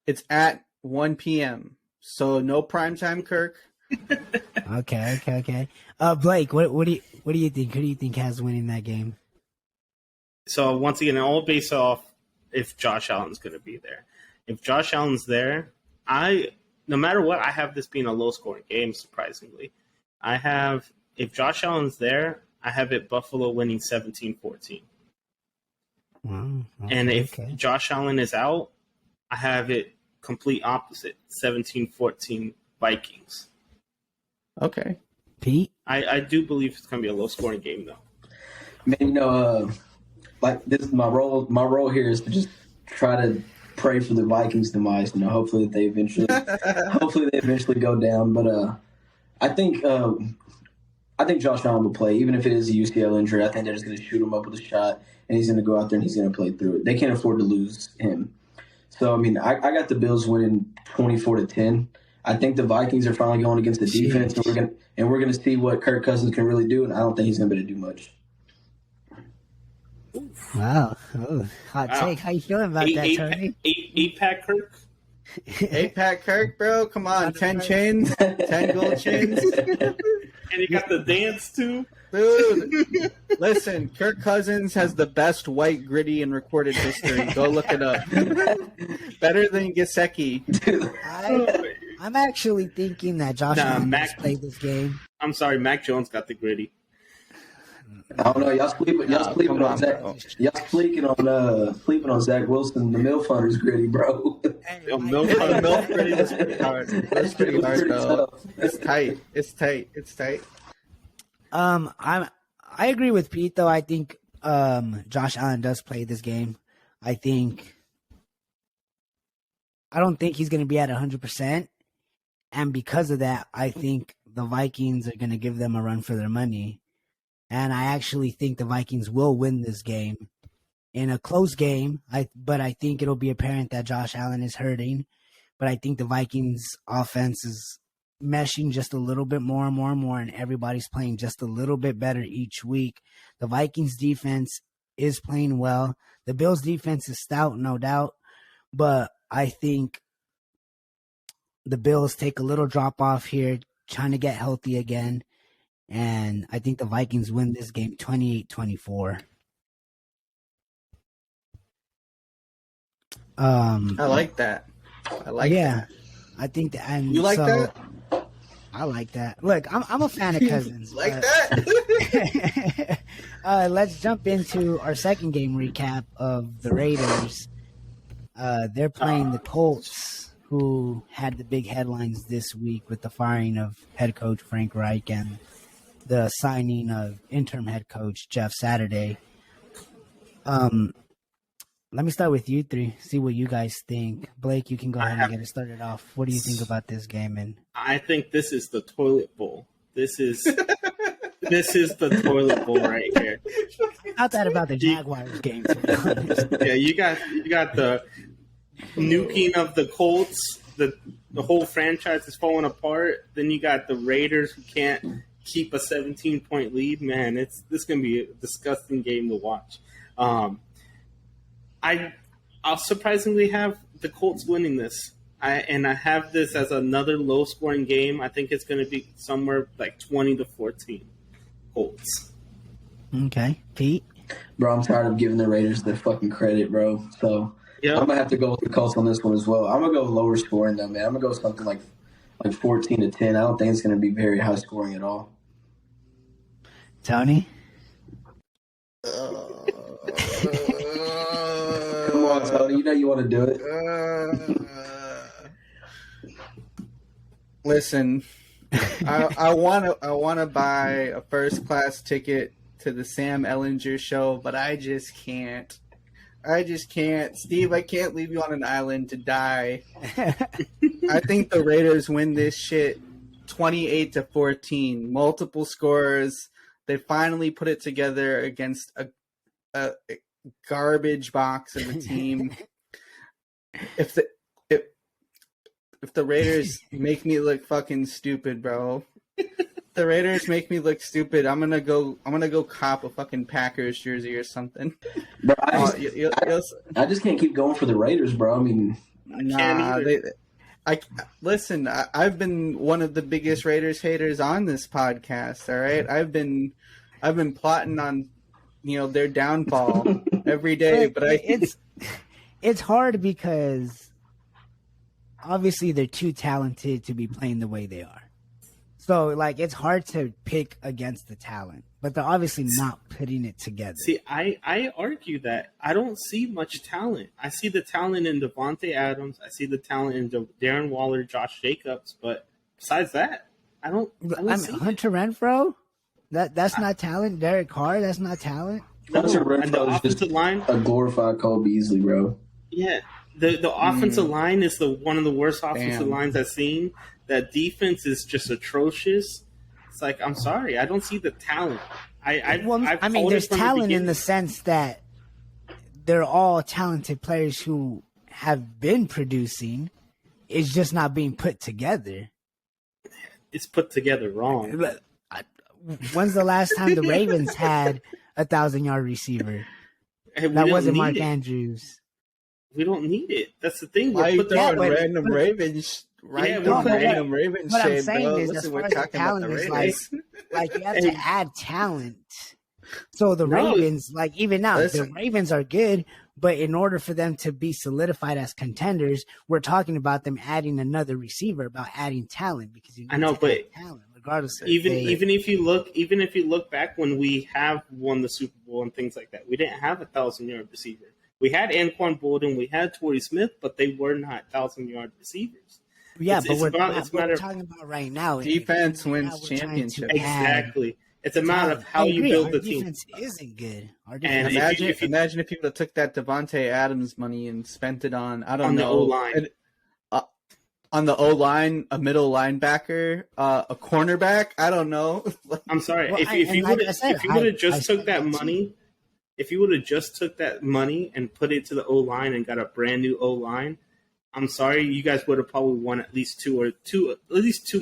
it's at 1 p.m., so no primetime, Kirk. Okay. Blake, what do you think? Who do you think has winning that game? So once again, all based off if Josh Allen's going to be there. If Josh Allen's there, no matter what, I have this being a low-scoring game. Surprisingly, if Josh Allen's there, I have it Buffalo winning 17-14. Wow. Okay, and if Josh Allen is out, I have it complete opposite, 17-14 Vikings. Okay. Pete? I do believe it's going to be a low-scoring game, though. Man, like this is my role. My role here is to just try to pray for the Vikings' demise. Hopefully they eventually go down. But I think Josh Allen will play, even if it is a UCL injury. I think they're just going to shoot him up with a shot, and he's going to go out there and he's going to play through it. They can't afford to lose him. So I got the Bills winning 24-10. I think the Vikings are finally going against the defense, and we're gonna see what Kirk Cousins can really do, and I don't think he's gonna be able to do much. Wow. Oh, hot take. How you feeling about that, Tony? Eight-pack Kirk? 8-pack Kirk, bro. Come on. 10 chains, 10 gold chains. And you got the dance, too? Dude, listen, Kirk Cousins has the best white gritty in recorded history. Go look it up. Better than Gesicki. I'm actually thinking that Josh Allen must play this game. I'm sorry, Mac Jones got the gritty. I don't know. Y'all sleeping on Zach. Y'all sleeping on Zach Wilson. The MILF Hunter's gritty, bro. MILF gritty was pretty hard. That's pretty hard, though. It's tight. I agree with Pete though. I think Josh Allen does play this game. I don't think he's going to be at 100%, and because of that, I think the Vikings are going to give them a run for their money. And I actually think the Vikings will win this game in a close game. But I think it'll be apparent that Josh Allen is hurting. But I think the Vikings offense is meshing just a little bit more and more, and everybody's playing just a little bit better each week. The Vikings defense is playing well. The Bills defense is stout, no doubt. But I think the Bills take a little drop off here, trying to get healthy again. And I think the Vikings win this game 28-24. I like that. That. I think that. And you like that? I like that. Look, I'm a fan of Cousins. Like that? Let's jump into our second game recap of the Raiders. They're playing the Colts, who had the big headlines this week with the firing of head coach Frank Reich and the signing of interim head coach Jeff Saturday. Let me start with you three, see what you guys think. Blake, you can go ahead and get it started off. What do you think about this game? And I think this is the toilet bowl. This is the toilet bowl right here. I thought about the Jaguars game, to be honest. Yeah, you got the nuking of the Colts. The whole franchise is falling apart. Then you got the Raiders who can't keep a 17-point lead. Man, this is going to be a disgusting game to watch. I'll surprisingly have the Colts winning this. I have this as another low-scoring game. I think it's going to be somewhere like 20-14 Colts. Okay. Pete? Bro, I'm tired of giving the Raiders their fucking credit, bro. So I'm going to have to go with the Colts on this one as well. I'm going to go lower scoring, though, man. I'm going to go something like 14-10. I don't think it's going to be very high scoring at all. Tony? Come on, Tony. You know you want to do it. Listen, I want to buy a first class ticket to the Sam Ellinger show, but I just can't. Steve, I can't leave you on an island to die. I think the Raiders win this shit 28-14. Multiple scores. They finally put it together against a garbage box of a team. If the Raiders make me look fucking stupid, bro. The Raiders make me look stupid. I'm gonna go cop a fucking Packers jersey or something. Bro, I just can't keep going for the Raiders, bro. I mean, listen. I've been one of the biggest Raiders haters on this podcast. All right, I've been plotting on, their downfall every day. But it's hard because obviously they're too talented to be playing the way they are. So it's hard to pick against the talent, but they're obviously not putting it together. See, I argue that I don't see much talent. I see the talent in Devontae Adams. I see the talent in Darren Waller, Josh Jacobs. But besides that, I don't see Hunter Renfrow, that's not talent. Derek Carr, that's not talent. Hunter Renfrow is just line, a glorified Cole Beasley, bro. Yeah, the offensive line is one of the worst offensive lines I've seen. That defense is just atrocious. It's like, I'm sorry, I don't see the talent. There's talent in the sense that they're all talented players who have been producing. It's just not being put together. It's put together wrong. When's the last time the Ravens had a 1,000-yard receiver? That wasn't Mark Andrews. We don't need it. That's the thing. Why are you throwing random Ravens right Yeah, down we're playing- random Ravens what I'm shade, saying bro. is, Listen, as we're far as the talking about the talent is Raiders. like you have to add talent. So the No. Ravens, like even now, the Listen. Ravens are good, but in order for them to be solidified as contenders, we're talking about them adding another receiver, about adding talent because you need I know, to but add talent regardless. Of even if they- even if you look back when we have won the Super Bowl and things like that, we didn't have a 1,000-yard receiver. We had Anquan Bolden, we had Torrey Smith, but they were not 1,000-yard receivers. yeah, it's but we're, about- not, it's what matter we're of- talking about right now. Defense Right wins now we're trying to championships. add Exactly. It's a matter of talent. how I you agree, build our the team. defense isn't good. Our And defense if you- Imagine if people took that Devontae Adams money and spent it on, I don't On the know, O-line. on the O line, a middle linebacker, a cornerback. I don't know. I'm sorry. Well, if you like would I said, if you would I have just said took that that too. money, if you would have just took that money and put it to the O line and got a brand new O line, I'm sorry, you guys would have probably won at least two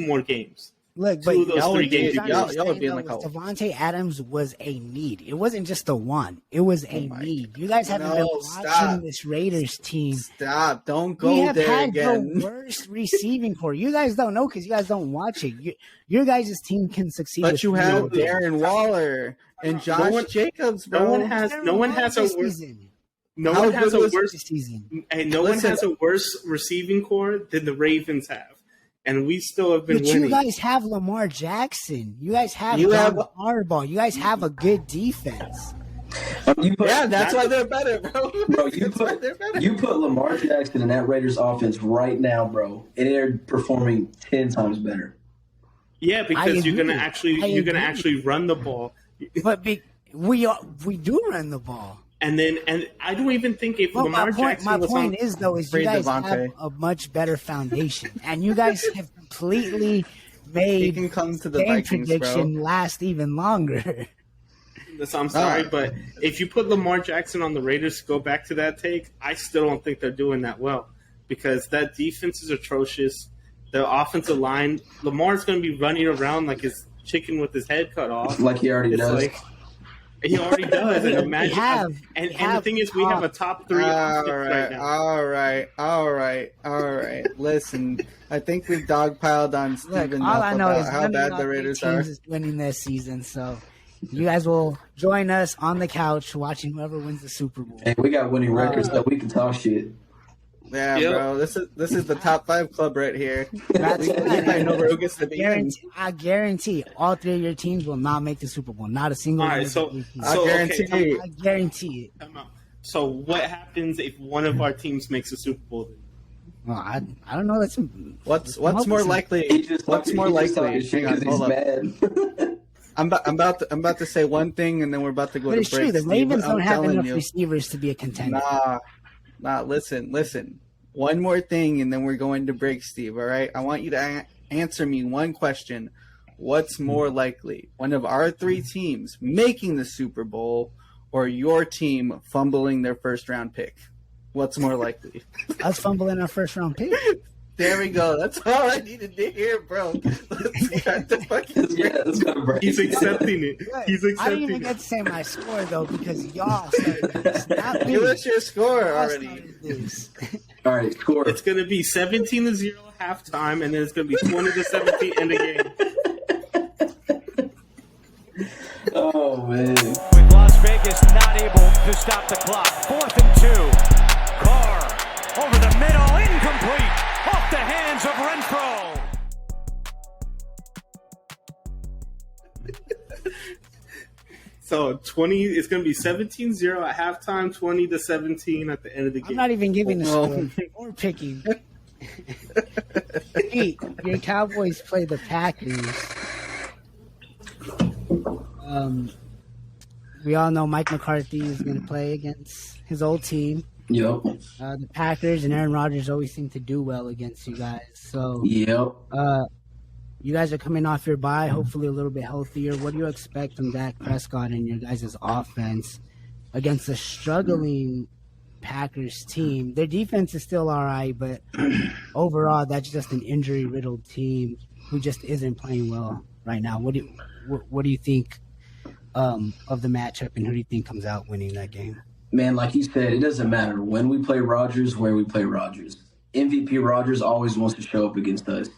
more games. Look, Two but of those y'all three would be- games. y'all would be in like like a- Devontae Adams was a need. It wasn't just a want. It was a my need. You guys haven't been No, watching stop. this Raiders team. Stop! Don't We go have there had again. the worst receiving core. You guys don't know because you guys don't watch it. Your guys' team can succeed. But with you have no- Darren Waller and Josh one- Jacobs, bro. No one has a this worse season. no How one has good a was worse This season. and no Listen. one has a worse receiving core than the Ravens have. And we still have been But winning. you guys have Lamar Jackson. You guys have You John have- Harbaugh. You guys have a good defense. You put, Yeah, that's why they're better, bro. bro, you That's why put they're better. you put Lamar Jackson in that Raiders offense right now, bro, and they're performing 10 times better. Yeah, because you're agree. gonna I you're gonna agree. actually run the ball. But we do run the ball. And I don't even think if Well, Lamar my point, Jackson was on is though is you Free guys Devontae. have a much better foundation, and you guys have completely He made can come to the game Vikings, prediction bro. last even longer. So I'm sorry, Ah. but if you put Lamar Jackson on the Raiders, go back to that take, I still don't think they're doing that well because that defense is atrocious. The offensive line, Lamar's going to be running around like his chicken with his head cut off. Like he already It's does. like he already does. And imagine, and the thing is, we have a top three offense right now. All right. Listen, I think we've dogpiled on Look, Steven all I know about is how none bad of the our Raiders three are. teams is winning this season. So you guys will join us on the couch watching whoever wins the Super Bowl. Hey, we got winning records, so we can talk shit. Yeah, Yep. bro. This is the top 5 club right here. That's We right. might know who gets to be in. I guarantee all three of your teams will not make the Super Bowl. Not a single All one. right, of so- the three teams. I guarantee okay, you. I guarantee it. Time out. So what happens if one of our teams makes a Super Bowl? Then? Well, I don't know. That's What's Come up more with likely? He just What's more he just likely? talking shit Hang on, 'cause he's hold up. mad. I'm about to say one thing, and then we're about to go but to it's break. true. The Steve. Ravens I'm don't have telling enough you. receivers to be a contender. Nah. Listen. One more thing, and then we're going to break, Steve. All right. I want you to answer me one question. What's more likely, one of our 3 teams making the Super Bowl, or your team fumbling their first round pick? What's more likely? Us fumbling our first round pick. There we go. That's all I needed to hear, bro. Let's start the fucking Yeah, that's gonna break. He's accepting it. He's I didn't accepting even it. get to say my score though because y'all started this. Not me. Give us your score Y'all already. started this. All right, score. It's going to be 17-0 halftime, and then it's going to be 20-17 in the game. Oh man. With Las Vegas not able to stop the clock. 4th and 2. Carr over the middle, incomplete. Off the hands of Renfro. So 20, it's going to be 17-0 at halftime, 20-17 at the end of the I'm game. not even giving a Oh. score or picking. Hey, your Cowboys play the Packers. We all know Mike McCarthy is going to play against his old team. Yep. The Packers and Aaron Rodgers always seem to do well against you guys. So Yep. you guys are coming off your bye, hopefully a little bit healthier. What do you expect from Dak Prescott and your guys' offense against a struggling Packers team? Their defense is still all right, but overall, that's just an injury-riddled team who just isn't playing well right now. What do you think of the matchup, and who do you think comes out winning that game? Man, like you said, it doesn't matter when we play Rodgers, where we play Rodgers. MVP Rodgers always wants to show up against us.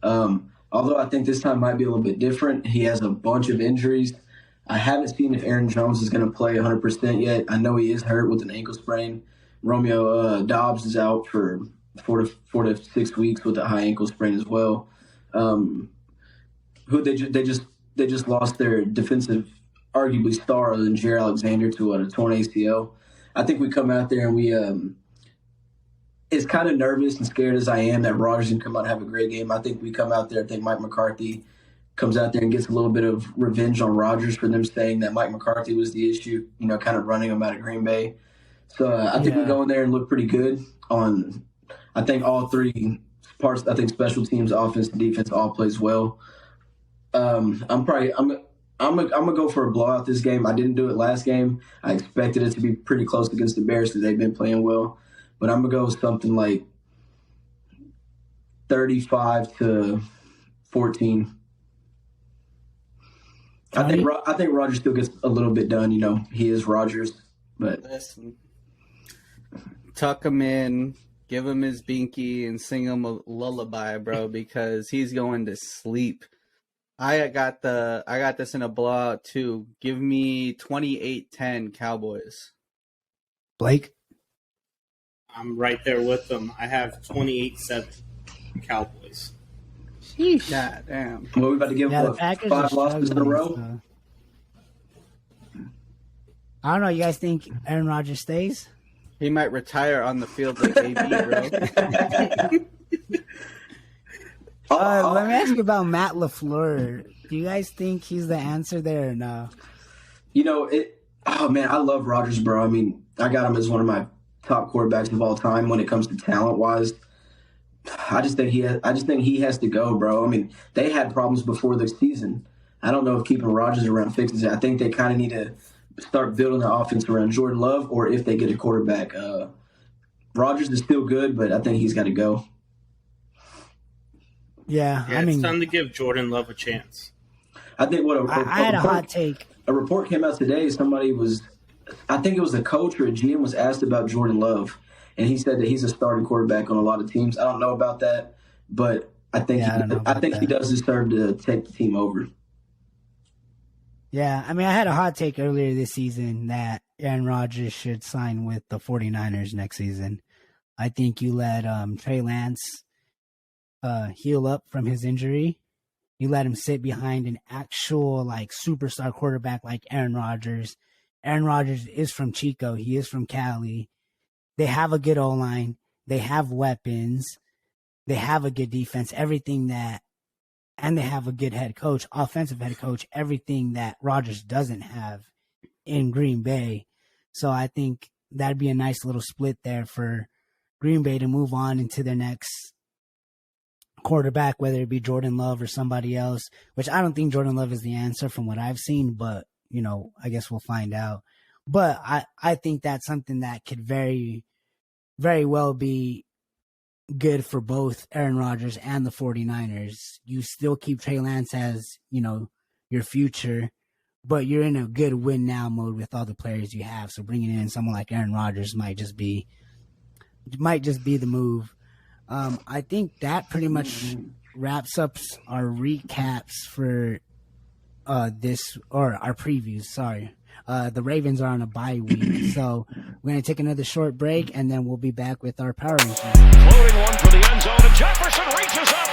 Although I think this time might be a little bit different. He has a bunch of injuries. I haven't seen if Aaron Jones is going to play 100% yet. I know he is hurt with an ankle sprain. Romeo Dobbs is out for 4 to 6 weeks with a high ankle sprain as well. Who they just lost their defensive, arguably star than Jair Alexander to a torn ACL. I think we come out there and we as kind of nervous and scared as I am that Rodgers can come out and have a great game. I think we come out there. I think Mike McCarthy comes out there and gets a little bit of revenge on Rodgers for them saying that Mike McCarthy was the issue, kind of running him out of Green Bay. So I think we go in there and look pretty good on, I think, all three parts. I think special teams, offense, and defense all plays well. I'm gonna go for a blowout this game. I didn't do it last game. I expected it to be pretty close against the Bears because they've been playing well. But I'm gonna go with something like 35-14. I think Rodgers still gets a little bit done. He is Rodgers, but listen, tuck him in, give him his binky, and sing him a lullaby, bro, because he's going to sleep. I got this in a blowout too. Give me 28-10 Cowboys. Blake? I'm right there with them. I have 28-7 Cowboys. Sheesh. God damn. Well, we about to give the Packers 5 losses in a row? So. I don't know. You guys think Aaron Rodgers stays? He might retire on the field like AB, bro. Let me ask you about Matt LaFleur. Do you guys think he's the answer there or no? Oh man, I love Rodgers, bro. I mean, I got him as one of my top quarterbacks of all time when it comes to talent wise. I just think he has to go, bro. I mean, they had problems before the season. I don't know if keeping Rodgers around fixes it. I think they kind of need to start building the offense around Jordan Love, or if they get a quarterback. Rodgers is still good, but I think he's got to go. Yeah, it's time to give Jordan Love a chance. I think I had a hot take. A report came out today. I think it was a coach or a GM was asked about Jordan Love, and he said that he's a starting quarterback on a lot of teams. I don't know about that, but I think he does deserve to take the team over. Yeah, I mean, I had a hot take earlier this season that Aaron Rodgers should sign with the 49ers next season. I think you let Trey Lance heal up from his injury. You let him sit behind an actual superstar quarterback like Aaron Rodgers. Aaron Rodgers is from Chico. He is from Cali. They have a good O-line. They have weapons. They have a good defense. And they have a good head coach, offensive head coach, everything that Rodgers doesn't have in Green Bay. So I think that'd be a nice little split there for Green Bay to move on into their next quarterback, whether it be Jordan Love or somebody else, which I don't think Jordan Love is the answer from what I've seen, but, I guess we'll find out. But I think that's something that could very, very well be good for both Aaron Rodgers and the 49ers. You still keep Trey Lance as, your future, but you're in a good win now mode with all the players you have. So bringing in someone like Aaron Rodgers might just be the move. I think that pretty much wraps up our recaps for this, or our previews. Sorry. The Ravens are on a bye week, so we're going to take another short break, and then we'll be back with our power rankings. Floating one for the end zone, and Jefferson reaches up,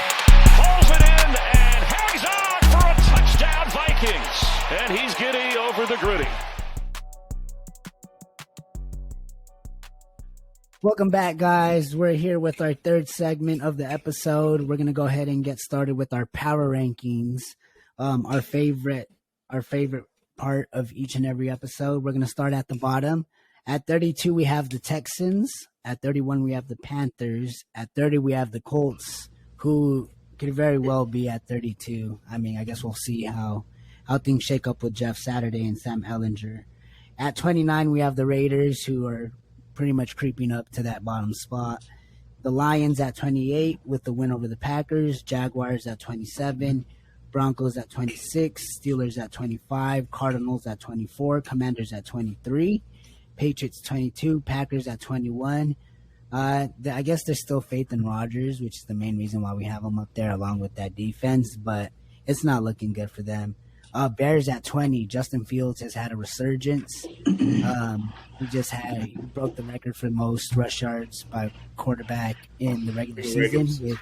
hauls it in, and hangs on for a touchdown, Vikings. And he's giddy over the gritty. Welcome back, guys. We're here with our third segment of the episode. We're going to go ahead and get started with our power rankings, our favorite part of each and every episode. We're going to start at the bottom. At 32, we have the Texans. At 31, we have the Panthers. At 30, we have the Colts, who could very well be at 32. I mean, I guess we'll see how things shake up with Jeff Saturday and Sam Ehlinger. At 29, we have the Raiders, who are pretty much creeping up to that bottom spot. The Lions at 28 with the win over the Packers. Jaguars at 27. Broncos at 26, Steelers at 25, Cardinals at 24, Commanders at 23, Patriots 22, Packers at 21, I guess there's still faith in Rodgers, which is the main reason why we have him up there along with that defense, but it's not looking good for them. Bears at 20. Justin Fields has had a resurgence. He broke the record for most rush yards by quarterback in the regular season with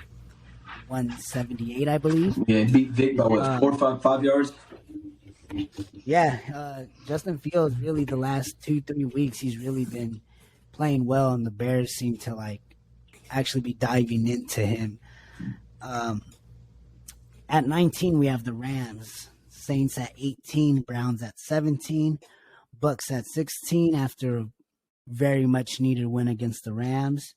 178, I believe. Yeah, beat Vic by what, 4 or 5 yards? Yeah, Justin Fields really the last 2-3 weeks he's really been playing well, and the Bears seem to actually be diving into him. At 19 we have the Rams, Saints at 18, Browns at 17, Bucks at 16 after a very much needed win against the Rams.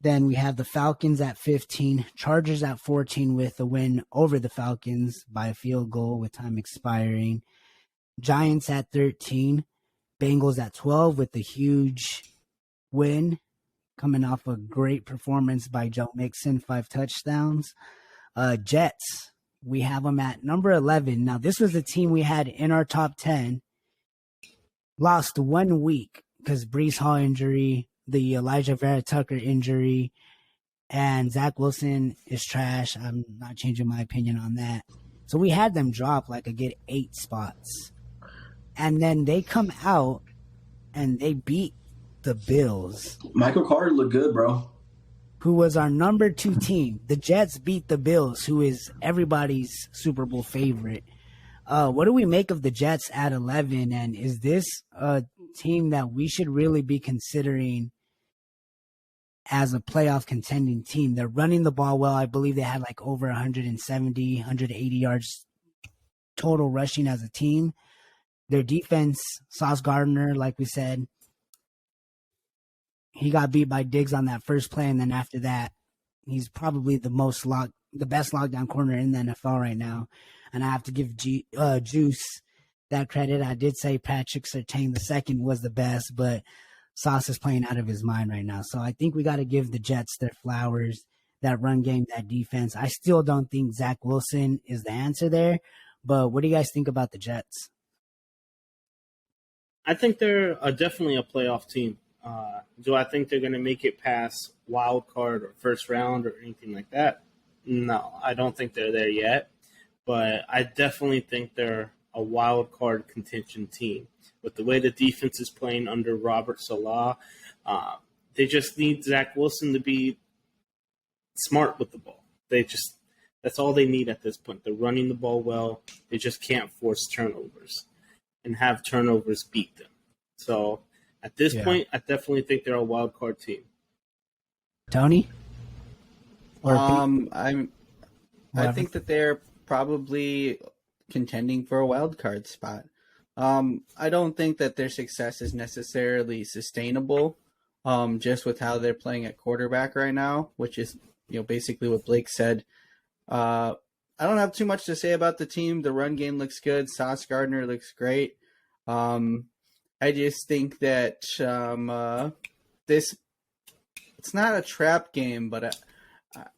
Then we have the Falcons at 15, Chargers at 14 with a win over the Falcons by a field goal with time expiring. Giants at 13, Bengals at 12 with a huge win coming off a great performance by Joe Mixon, 5 touchdowns. Jets, we have them at number 11. Now, this was the team we had in our top 10. Lost 1 week because Brees Hall injury, the Elijah Vera Tucker injury, and Zach Wilson is trash. I'm not changing my opinion on that. So we had them drop like a good 8 spots. And then they come out and they beat the Bills. Michael Carter looked good, bro. Who was our number 2 team. The Jets beat the Bills, who is everybody's Super Bowl favorite. What do we make of the Jets at 11? And is this a team that we should really be considering as a playoff contending team? They're running the ball well. I believe they had like over 170, 180 yards total rushing as a team. Their defense, Sauce Gardner, like we said, he got beat by Diggs on that first play, and then after that, he's probably the best lockdown corner in the NFL right now. And I have to give Juice that credit. I did say Patrick Surtain II was the best, but Sauce is playing out of his mind right now. So I think we got to give the Jets their flowers, that run game, that defense. I still don't think Zach Wilson is the answer there, but what do you guys think about the Jets? I think they're definitely a playoff team. Do I think they're going to make it past wild card or first round or anything like that? No, I don't think they're there yet. But I definitely think they're a wild card contention team. With the way the defense is playing under Robert Saleh, they just need Zach Wilson to be smart with the ball. That's all they need at this point. They're running the ball well. They just can't force turnovers and have turnovers beat them. So at this point, I definitely think they're a wild card team. Tony? I think that they're probably contending for a wild card spot. I don't think that their success is necessarily sustainable, just with how they're playing at quarterback right now, which is basically what Blake said. I don't have too much to say about the team. The run game looks good. Sauce Gardner looks great. I just think that it's not a trap game, but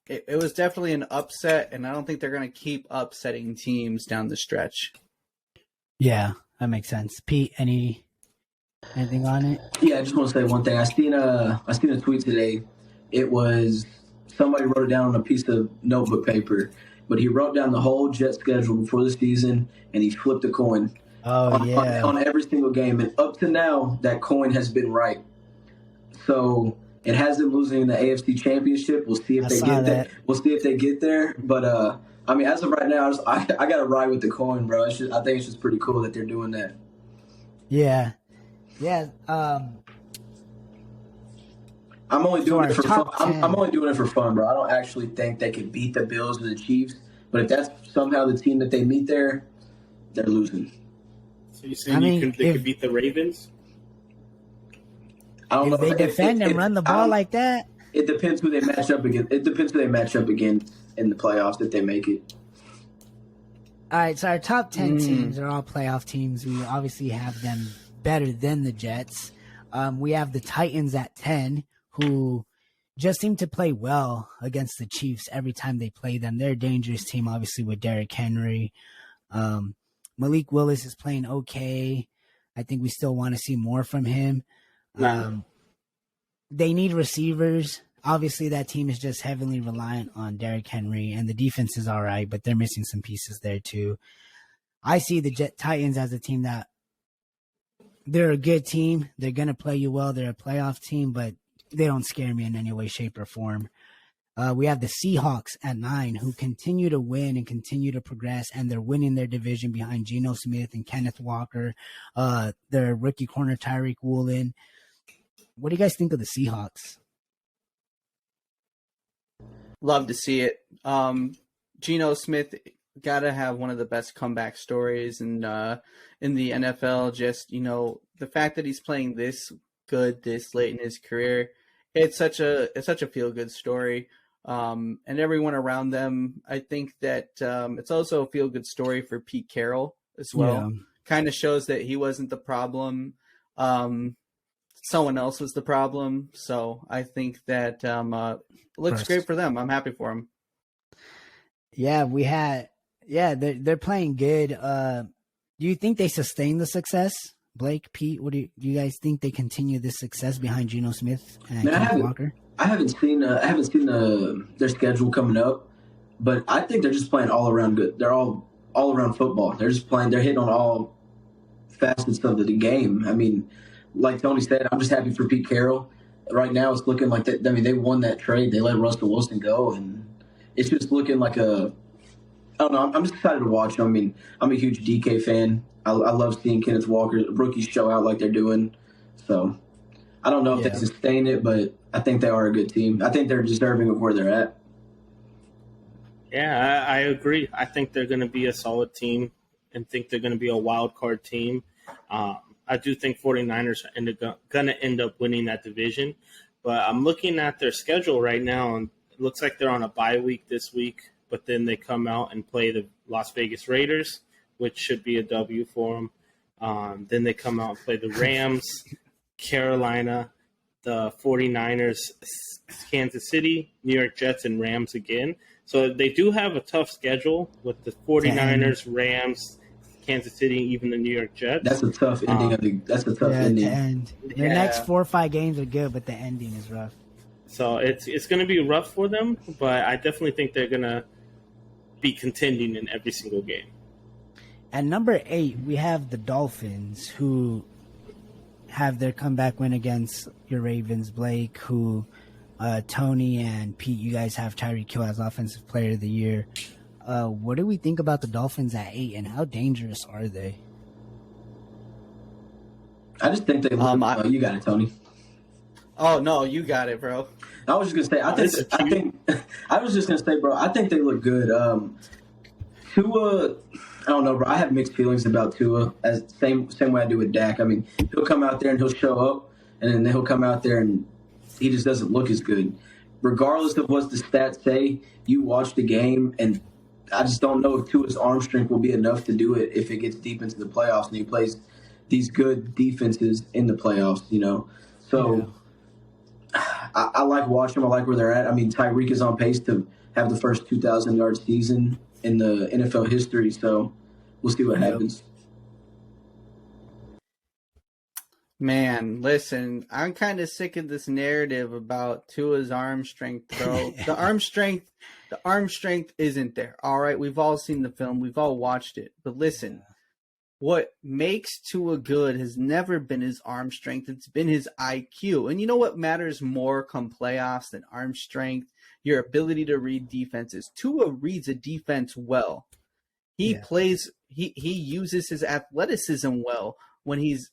it was definitely an upset, and I don't think they're going to keep upsetting teams down the stretch. Yeah, that makes sense. Pete, anything on it? Yeah, I just want to say one thing. I seen a tweet today. It was somebody wrote it down on a piece of notebook paper, but he wrote down the whole Jet schedule before the season, and he flipped a coin. On every single game, and up to now, that coin has been right. So it has them losing the AFC Championship. We'll see if they get there. We'll see if they get there. But I mean, as of right now, I got to ride with the coin, bro. I think it's just pretty cool that they're doing that. Yeah. I'm only doing it for fun. I'm only doing it for fun, bro. I don't actually think they could beat the Bills or the Chiefs. But if that's somehow the team that they meet there, they're losing. So you're saying they could beat the Ravens? I don't know. If they defend and run the ball like that? It depends who they match up against. It depends who they match up against in the playoffs if they make it. All right, so our top 10 teams are all playoff teams. We obviously have them better than the Jets. We have the Titans at 10, who just seem to play well against the Chiefs every time they play them. They're a dangerous team, obviously, with Derrick Henry. Malik Willis is playing okay. I think we still want to see more from him. they need receivers. Obviously, that team is just heavily reliant on Derrick Henry, and the defense is all right, but they're missing some pieces there too. I see the Titans as a team that they're a good team. They're going to play you well. They're a playoff team, but they don't scare me in any way, shape, or form. We have the Seahawks at 9, who continue to win and continue to progress, and they're winning their division behind Geno Smith and Kenneth Walker, their rookie corner Tyreek Woolen. What do you guys think of the Seahawks? Love to see it. Geno Smith got to have one of the best comeback stories in the NFL. Just, the fact that he's playing this good this late in his career, it's such a feel good story. And everyone around them, I think that it's also a feel good story for Pete Carroll as well. Yeah. Kind of shows that he wasn't the problem. Someone else was the problem. So I think that it looks great for them. I'm happy for them. Yeah, they're playing good. Do you think they sustain the success? Blake, Pete, do you guys think they continue this success behind Geno Smith and Kenneth Walker? I haven't seen their schedule coming up, but I think they're just playing all around good. They're all around football. They're just playing. They're hitting on all facets of the game. I mean, like Tony said, I'm just happy for Pete Carroll. Right now, it's looking like that. I mean, they won that trade. They let Russell Wilson go, and it's just looking like I don't know. I'm just excited to watch. I mean, I'm a huge DK fan. I love seeing Kenneth Walker rookies show out like they're doing. So I don't know if they sustain it, but I think they are a good team. I think they're deserving of where they're at. Yeah, I agree. I think they're going to be a solid team and think they're going to be a wild card team. I do think 49ers are going to end up winning that division. But I'm looking at their schedule right now, and it looks like they're on a bye week this week, but then they come out and play the Las Vegas Raiders, which should be a W for them. Then they come out and play the Rams, Carolina, the 49ers, Kansas City, New York Jets, and Rams again. So they do have a tough schedule with the 49ers, Rams, Kansas City, even the New York Jets. That's a tough ending. That's a tough ending. End. Their next 4 or 5 games are good, but the ending is rough. So it's going to be rough for them, but I definitely think they're going to be contending in every single game. At number 8, we have the Dolphins, who have their comeback win against your Ravens. Blake, who Tony and Pete, you guys have Tyreek Hill as Offensive Player of the Year. What do we think about the Dolphins at 8, and how dangerous are they? I just think they look. You got it, Tony. Oh no, you got it, bro. I was just gonna say. I was just gonna say, bro. I think they look good. Tua, I don't know, bro. I have mixed feelings about Tua. As same way I do with Dak. I mean, he'll come out there and he'll show up, and then he'll come out there and he just doesn't look as good. Regardless of what the stats say, you watch the game, and I just don't know if Tua's arm strength will be enough to do it if it gets deep into the playoffs and he plays these good defenses in the playoffs. So. I like watching them. I like where they're at. I mean, Tyreek is on pace to have the first 2,000-yard season in the NFL history, so we'll see what happens. Man, listen, I'm kind of sick of this narrative about Tua's arm strength, bro. The arm strength isn't there. All right, we've all seen the film. We've all watched it. But listen, what makes Tua good has never been his arm strength. It's been his IQ. And you know what matters more come playoffs than arm strength? Your ability to read defenses. Tua reads a defense well. He uses his athleticism well when he's,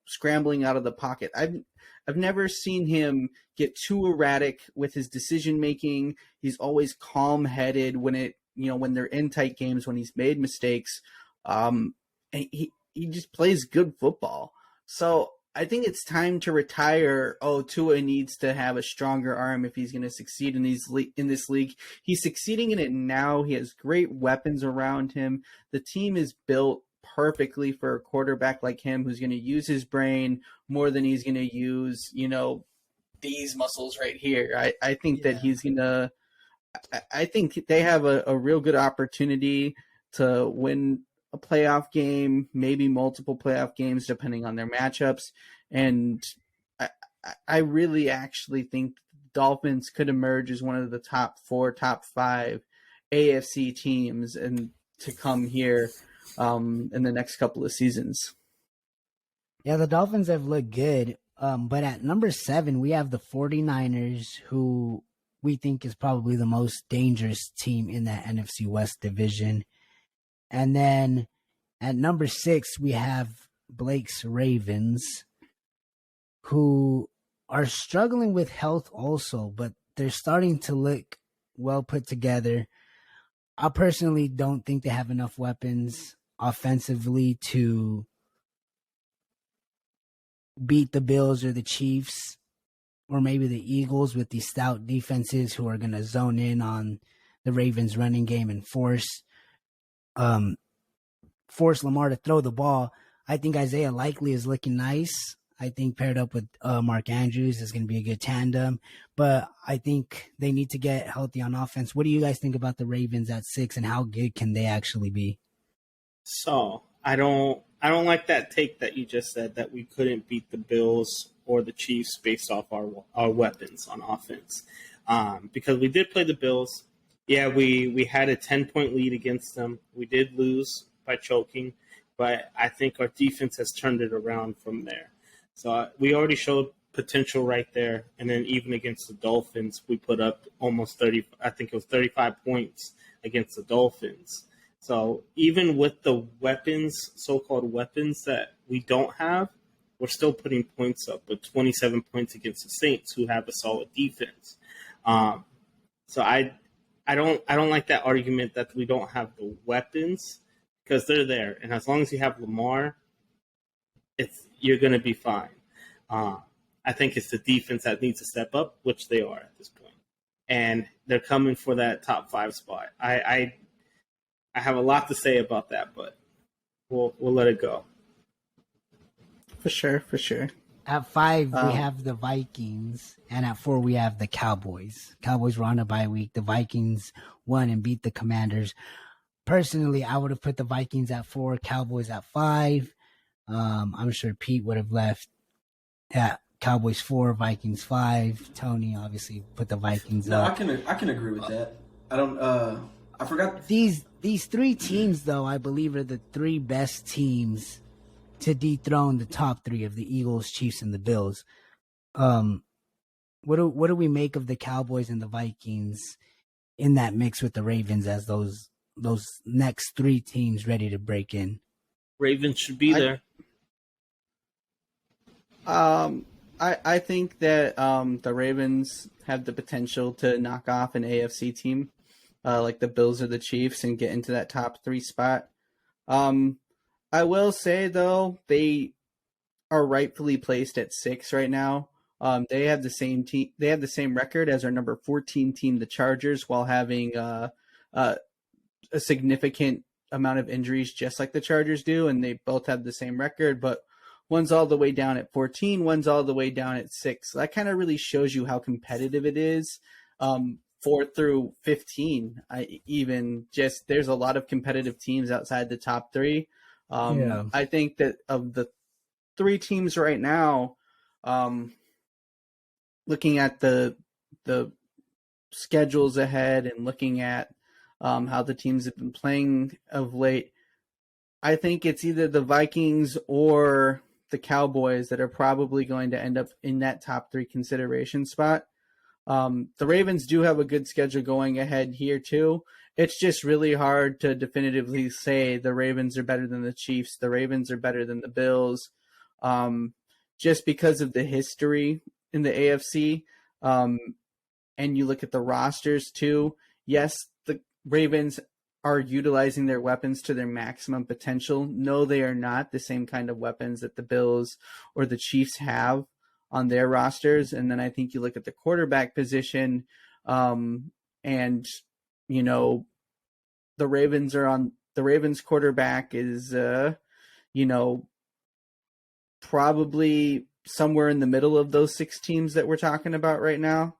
scrambling out of the pocket. I've never seen him get too erratic with his decision making. He's always calm-headed when they're in tight games, when he's made mistakes. He just plays good football. So I think it's time to retire. Tua needs to have a stronger arm if he's going to succeed in this league. He's succeeding in it now. He has great weapons around him. The team is built perfectly for a quarterback like him who's going to use his brain more than he's going to use, these muscles right here. I think that he's going to – I think they have a real good opportunity to win – a playoff game, maybe multiple playoff games, depending on their matchups. And I really actually think Dolphins could emerge as one of the top 4, top 5 AFC teams and to come here in the next couple of seasons. Yeah, the Dolphins have looked good. But at number 7, we have the 49ers, who we think is probably the most dangerous team in that NFC West division. And then at number 6, we have Blake's Ravens, who are struggling with health also, but they're starting to look well put together. I personally don't think they have enough weapons offensively to beat the Bills or the Chiefs or maybe the Eagles with these stout defenses who are going to zone in on the Ravens running game and force Lamar to throw the ball. I think Isaiah Likely is looking nice. I think paired up with Mark Andrews is going to be a good tandem, but I think they need to get healthy on offense. What do you guys think about the Ravens at 6 and how good can they actually be? So I don't like that take that you just said that we couldn't beat the Bills or the Chiefs based off our weapons on offense, because we did play the Bills. Yeah, we had a 10-point lead against them. We did lose by choking, but I think our defense has turned it around from there. So we already showed potential right there, and then even against the Dolphins, we put up almost 30. I think it was 35 points against the Dolphins. So even with the weapons, so-called weapons that we don't have, we're still putting points up with 27 points against the Saints, who have a solid defense. So I don't like that argument that we don't have the weapons, because they're there, and as long as you have Lamar, you're going to be fine. I think it's the defense that needs to step up, which they are at this point, and they're coming for that top 5 spot. I have a lot to say about that, but we'll let it go. For sure. At 5, we have the Vikings, and at 4, we have the Cowboys. Cowboys were on a bye week. The Vikings won and beat the Commanders. Personally, I would have put the Vikings at 4, Cowboys at 5. I'm sure Pete would have left at Cowboys 4, Vikings 5. Tony obviously put the Vikings up. I can agree with that. I forgot These 3 teams, though, I believe are the 3 best teams to dethrone the top 3 of the Eagles, Chiefs, and the Bills. What do we make of the Cowboys and the Vikings in that mix with the Ravens as those next 3 teams ready to break in? Ravens should be there. I think that the Ravens have the potential to knock off an AFC team like the Bills or the Chiefs and get into that top 3 spot. I will say, though, they are rightfully placed at 6 right now. They have the same team. They have the same record as our number 14 team, the Chargers, while having a significant amount of injuries, just like the Chargers do, and they both have the same record. But one's all the way down at 14, one's all the way down at 6. So that kind of really shows you how competitive it is. 4 through 15, there's a lot of competitive teams outside the top 3. I think that of the 3 teams right now, looking at the schedules ahead and looking at how the teams have been playing of late, I think it's either the Vikings or the Cowboys that are probably going to end up in that top 3 consideration spot. The Ravens do have a good schedule going ahead here too. It's just really hard to definitively say the Ravens are better than the Chiefs. The Ravens are better than the Bills, just because of the history in the AFC. And you look at the rosters too. Yes, the Ravens are utilizing their weapons to their maximum potential. No, they are not the same kind of weapons that the Bills or the Chiefs have on their rosters. And then I think you look at the quarterback position, and the Ravens quarterback is, probably somewhere in the middle of those 6 teams that we're talking about right now.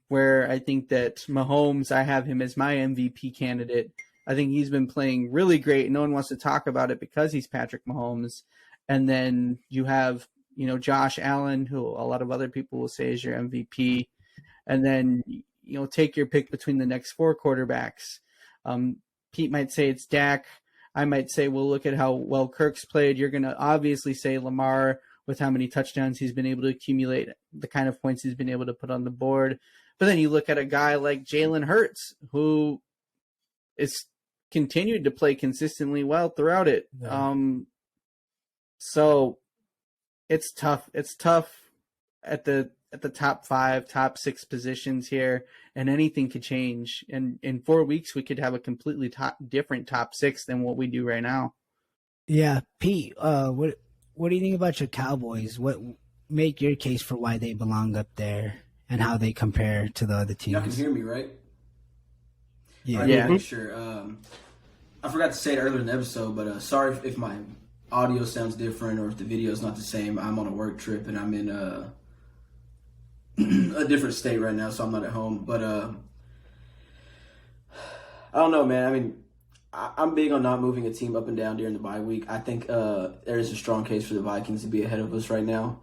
Where I think that Mahomes, I have him as my MVP candidate. I think he's been playing really great. No one wants to talk about it because he's Patrick Mahomes. And then you have Josh Allen, who a lot of other people will say is your MVP, and then, take your pick between the next 4 quarterbacks. Pete might say it's Dak. I might say, well, look at how well Kirk's played. You're going to obviously say Lamar with how many touchdowns he's been able to accumulate, the kind of points he's been able to put on the board. But then you look at a guy like Jalen Hurts, who is continued to play consistently well throughout it. Right. So it's tough. It's tough at the top 5, top 6 positions here, and anything could change. And in 4 weeks, we could have a completely different top 6 than what we do right now. Yeah, Pete. What do you think about your Cowboys? What make your case for why they belong up there and how they compare to the other teams? Y'all can hear me, right? Yeah. Right, Yeah. make sure. I forgot to say it earlier in the episode, but sorry if my audio sounds different or if the video is not the same. I'm on a work trip and I'm in a different state right now, so I'm not at home. But I don't know, man. I mean, I'm big on not moving a team up and down during the bye week. I think there is a strong case for the Vikings to be ahead of us right now.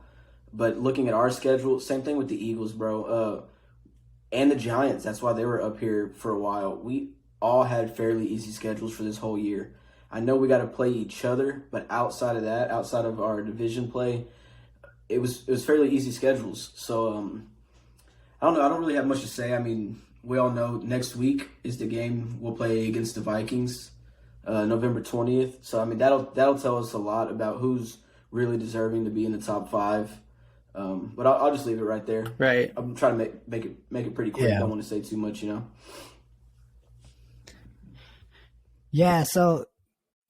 But looking at our schedule, same thing with the Eagles, bro. And the Giants. That's why they were up here for a while. We all had fairly easy schedules for this whole year. I know we got to play each other, but outside of that, outside of our division play, it was fairly easy schedules. So I don't know. I don't really have much to say. I mean, we all know next week is the game we'll play against the Vikings, November 20th. So I mean, that'll tell us a lot about who's really deserving to be in the top 5. But I'll just leave it right there. Right. I'm trying to make it pretty quick. Yeah. I don't want to say too much, Yeah, so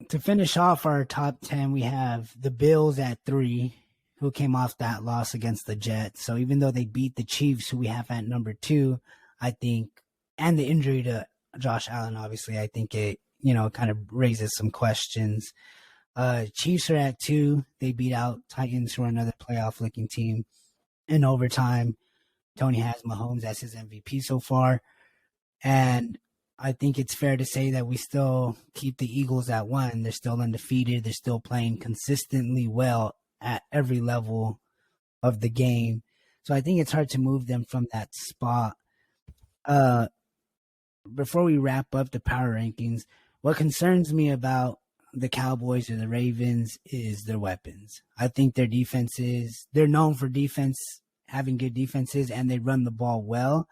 to finish off our top 10, we have the Bills at 3, who came off that loss against the Jets. So even though they beat the Chiefs, who we have at number 2, I think, and the injury to Josh Allen, obviously, I think it, kind of raises some questions. Chiefs are at 2. They beat out Titans, who are another playoff-looking team, in overtime. Tony has Mahomes as his MVP so far. And I think it's fair to say that we still keep the Eagles at 1. They're still undefeated. They're still playing consistently well at every level of the game. So I think it's hard to move them from that spot. Before we wrap up the power rankings, what concerns me about the Cowboys or the Ravens is their weapons. I think their defenses, they're known for defense, having good defenses, and they run the ball well.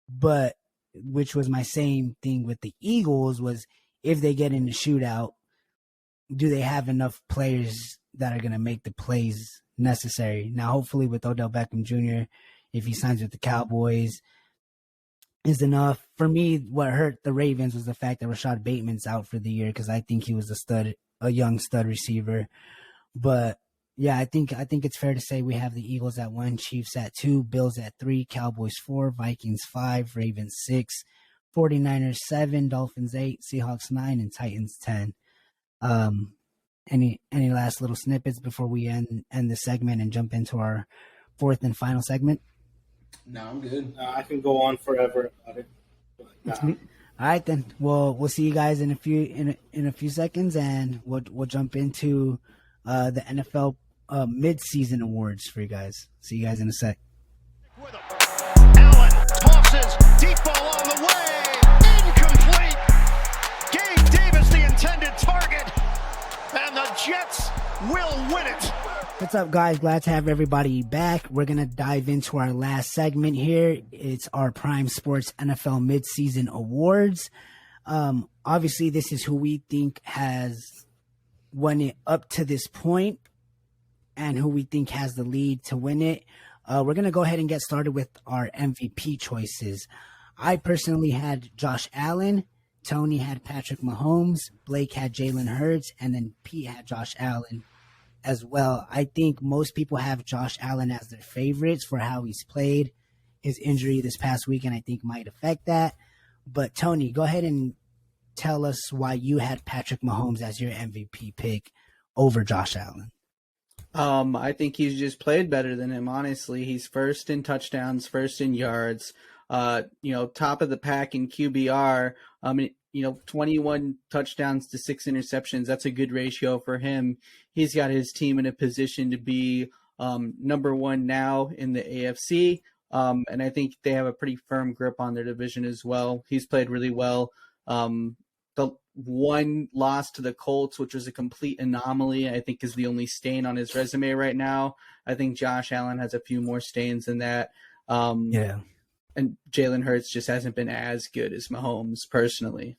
But which was my same thing with the Eagles, was if they get in a shootout, do they have enough players that are going to make the plays necessary? Now, hopefully with Odell Beckham Jr., if he signs with the Cowboys, is enough. For me, what hurt the Ravens was the fact that Rashad Bateman's out for the year, because I think he was a young stud receiver. But yeah, I think it's fair to say we have the Eagles at 1, Chiefs at 2, Bills at 3, Cowboys 4, Vikings 5, Ravens 6, 49ers 7, Dolphins 8, Seahawks 9, and Titans 10. Any last little snippets before we end the segment and jump into our 4th and final segment? No, I'm good. I can go on forever about it. But, nah. All right, then. We'll see you guys in a few seconds, and we'll jump into the NFL mid-season awards for you guys. See you guys in a sec. Allen tosses, deep ball on the way, incomplete. Gabe Davis, the intended target, and the Jets will win it. What's up, guys? Glad to have everybody back. We're going to dive into our last segment here. It's our Prime Sports NFL Midseason Awards. Obviously, this is who we think has won it up to this point and who we think has the lead to win it. We're going to go ahead and get started with our MVP choices. I personally had Josh Allen. Tony had Patrick Mahomes. Blake had Jalen Hurts. And then Pete had Josh Allen as well. I think most people have Josh Allen as their favorites for how he's played. His injury this past weekend, I think, might affect that. But Tony, go ahead and tell us why you had Patrick Mahomes as your MVP pick over Josh Allen. I think he's just played better than him, honestly. He's first in touchdowns, first in yards, top of the pack in QBR. 21 touchdowns to 6 interceptions. That's a good ratio for him. He's got his team in a position to be number one now in the AFC. And I think they have a pretty firm grip on their division as well. He's played really well. The one loss to the Colts, which was a complete anomaly, I think is the only stain on his resume right now. I think Josh Allen has a few more stains than that. Yeah. And Jalen Hurts just hasn't been as good as Mahomes personally.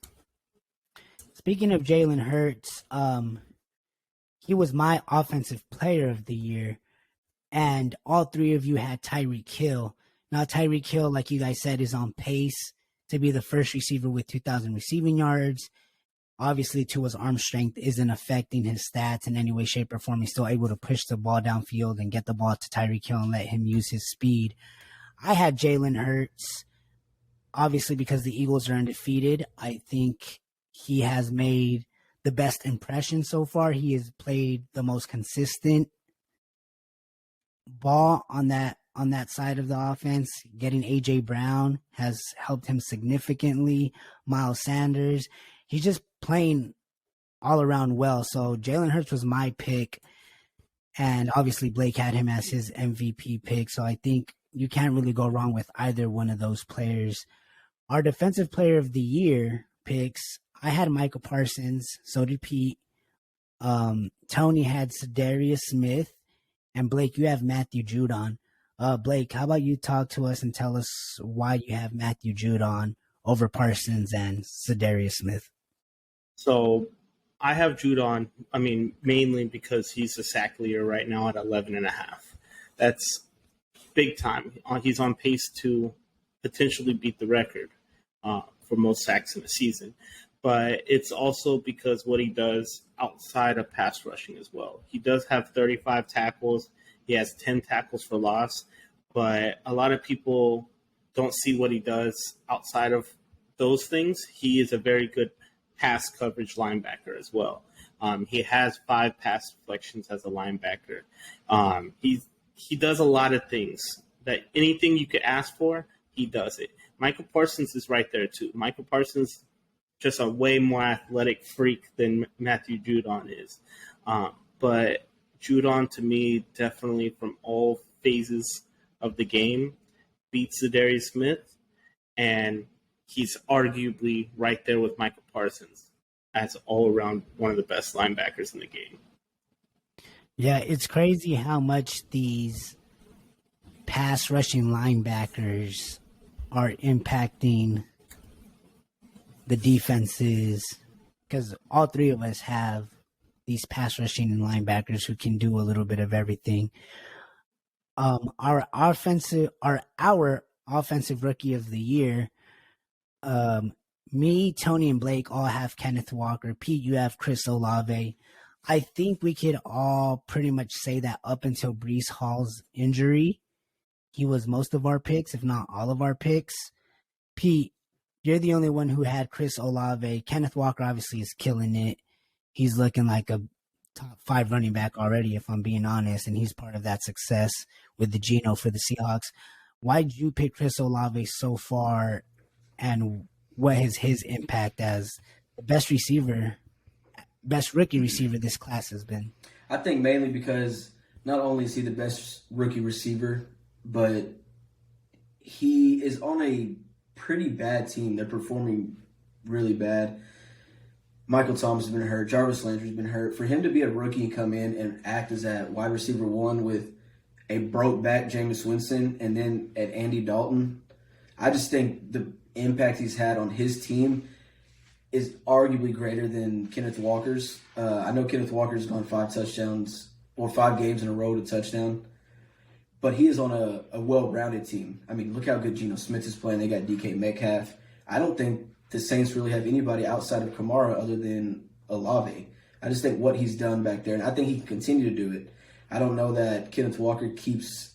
Speaking of Jalen Hurts, he was my offensive player of the year, and all three of you had Tyreek Hill. Now, Tyreek Hill, like you guys said, is on pace to be the first receiver with 2,000 receiving yards. Obviously, Tua's arm strength isn't affecting his stats in any way, shape, or form. He's still able to push the ball downfield and get the ball to Tyreek Hill and let him use his speed. I had Jalen Hurts, obviously, because the Eagles are undefeated. I think he has made the best impression so far. He has played the most consistent ball on that side of the offense. Getting A.J. Brown has helped him significantly. Miles Sanders. He's just playing all around well. So Jalen Hurts was my pick. And obviously Blake had him as his MVP pick. So I think you can't really go wrong with either one of those players. Our defensive player of the year picks, I had Michael Parsons. So did Pete. Tony had Zadarius Smith. And Blake, you have Matthew Judon. Blake, how about you talk to us and tell us why you have Matthew Judon over Parsons and Zadarius Smith? So I have Judon, mainly because he's a sack leader right now at 11.5. That's big time. He's on pace to potentially beat the record for most sacks in a season. But it's also because what he does outside of pass rushing as well. He does have 35 tackles. He has 10 tackles for loss. But a lot of people don't see what he does outside of those things. He is a very good pass coverage linebacker as well. He has 5 pass deflections as a linebacker. He does a lot of things that anything you could ask for, he does it. Michael Parsons is right there too. Michael Parsons just a way more athletic freak than Matthew Judon is. But Judon, to me, definitely from all phases of the game, beats Zadarius Smith, and he's arguably right there with Michael Parsons as all-around one of the best linebackers in the game. Yeah, it's crazy how much these pass rushing linebackers are impacting the defenses, because all three of us have these pass rushing linebackers who can do a little bit of everything. Our offensive rookie of the year, me, Tony, and Blake all have Kenneth Walker. Pete, you have Chris Olave. I think we could all pretty much say that up until Breece Hall's injury, he was most of our picks, if not all of our picks. Pete, you're the only one who had Chris Olave. Kenneth Walker obviously is killing it. He's looking like a top 5 running back already, if I'm being honest, and he's part of that success with the Geno for the Seahawks. Why did you pick Chris Olave so far, and what has his impact as the best rookie receiver this class has been? I think mainly because not only is he the best rookie receiver, but he is on a pretty bad team. They're performing really bad. Michael Thomas has been hurt. Jarvis Landry's been hurt. For him to be a rookie and come in and act as that wide receiver 1 with a broke back Jameis Winston and then at Andy Dalton, I just think the impact he's had on his team is arguably greater than Kenneth Walker's. I know Kenneth Walker's gone 5 touchdowns or 5 games in a row to touchdown, but he is on a well-rounded team. I mean, look how good Geno Smith is playing. They got DK Metcalf. I don't think the Saints really have anybody outside of Kamara other than Olave. I just think what he's done back there, and I think he can continue to do it. I don't know that Kenneth Walker keeps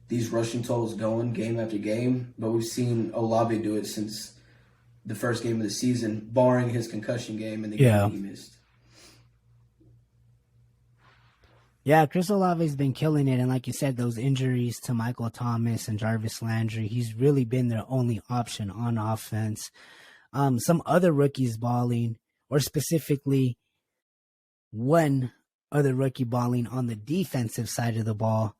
these rushing totals going game after game, but we've seen Olave do it since the first game of the season, barring his concussion game and the game he missed. Yeah, Chris Olave's been killing it, and like you said, those injuries to Michael Thomas and Jarvis Landry, he's really been their only option on offense. Some other rookies balling, or specifically one other rookie balling on the defensive side of the ball.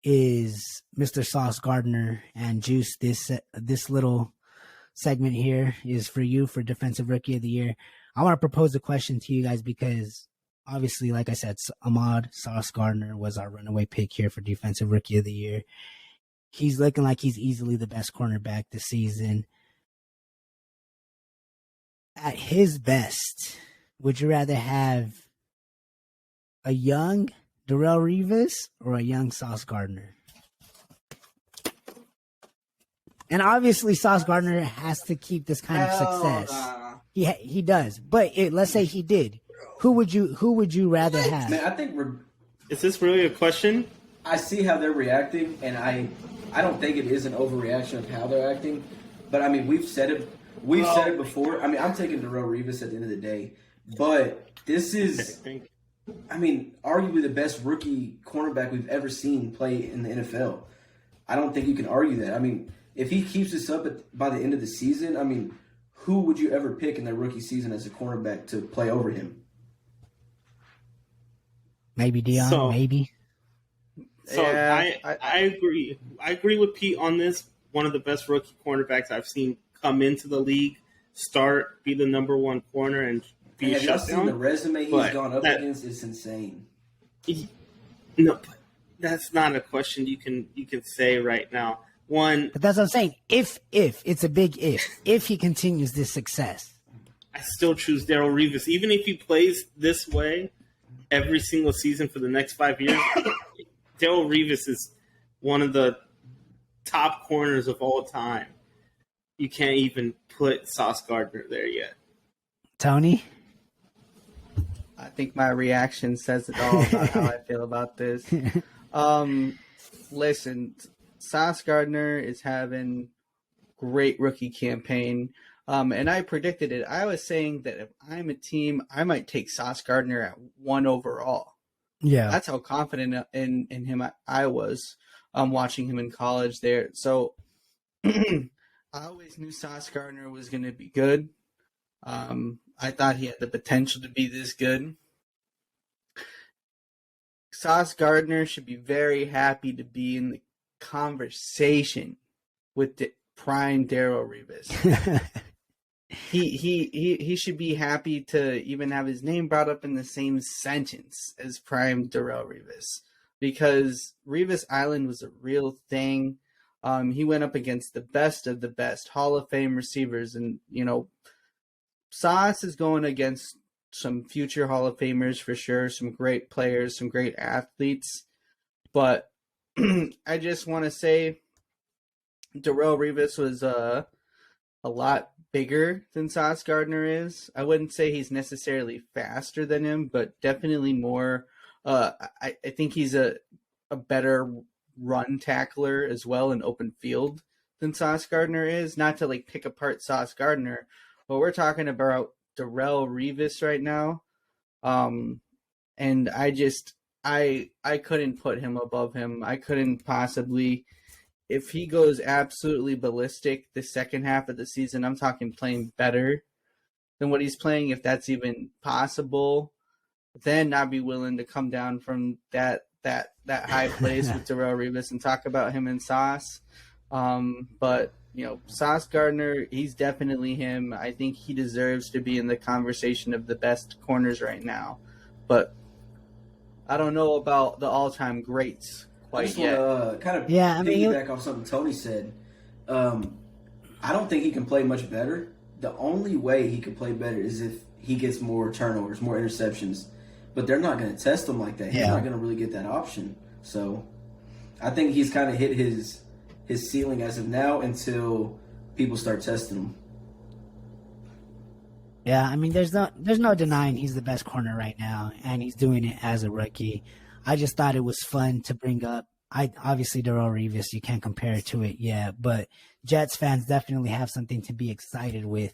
is Mr. Sauce Gardner. And Juice, this little segment here is for you for Defensive Rookie of the Year. I want to propose a question to you guys because obviously, like I said, Ahmad Sauce Gardner was our runaway pick here for Defensive Rookie of the Year. He's looking like he's easily the best cornerback this season. At his best, would you rather have a young Darrelle Revis or a young Sauce Gardner? And obviously, Sauce Gardner has to keep this kind of success. He does, but let's say he did. Who would you rather have? Man, I think is this really a question? I see how they're reacting, and I don't think it is an overreaction of how they're acting. But I mean, we've said it before. I mean, I'm taking Darrelle Revis at the end of the day, but this is, I mean, arguably the best rookie cornerback we've ever seen play in the NFL. I don't think you can argue that. I mean, if he keeps this up by the end of the season, I mean, who would you ever pick in their rookie season as a cornerback to play over him? Maybe Dion, maybe. So yeah, I agree. I agree with Pete on this. One of the best rookie cornerbacks I've seen come into the league, start, be the number one corner, and be a shutdown. Seen the resume he's gone up against is insane. No, that's not a question you can say right now. But that's what I'm saying. If it's a big if he continues this success, I still choose Darrelle Revis, even if he plays this way every single season for the next 5 years. Darrelle Revis is one of the top corners of all time. You can't even put Sauce Gardner there yet. Tony? I think my reaction says it all about how I feel about this. Listen, Sauce Gardner is having great rookie campaign. And I predicted it. I was saying that if I'm a team, I might take Sauce Gardner at 1 overall. Yeah. That's how confident in him I was watching him in college there. So I always knew Sauce Gardner was going to be good. I thought he had the potential to be this good. Sauce Gardner should be very happy to be in the conversation with the prime Darrelle Revis. He should be happy to even have his name brought up in the same sentence as prime Darrelle Revis, because Revis Island was a real thing. He went up against the best of the best Hall of Fame receivers, and Sauce is going against some future Hall of Famers for sure, some great players, some great athletes. But I just want to say Darrelle Revis was a lot bigger than Sauce Gardner is. I wouldn't say he's necessarily faster than him, but definitely more. I think he's a better run tackler as well in open field than Sauce Gardner is. Not to pick apart Sauce Gardner, but we're talking about Darrelle Revis right now. And I couldn't put him above him. I couldn't possibly. If he goes absolutely ballistic the second half of the season, I'm talking playing better than what he's playing, if that's even possible, then I'd be willing to come down from that high place with Darrelle Revis and talk about him and Sauce. But Sauce Gardner, he's definitely him. I think he deserves to be in the conversation of the best corners right now. But I don't know about the all-time greats. I just want to kind of piggyback off something Tony said. I don't think he can play much better. The only way he can play better is if he gets more turnovers, more interceptions. But they're not going to test him like that. He's not going to really get that option. So I think he's kind of hit his ceiling as of now until people start testing him. Yeah, I mean, there's no denying he's the best corner right now, and he's doing it as a rookie. I just thought it was fun to bring up. Obviously Darrelle Revis, you can't compare to it, but Jets fans definitely have something to be excited with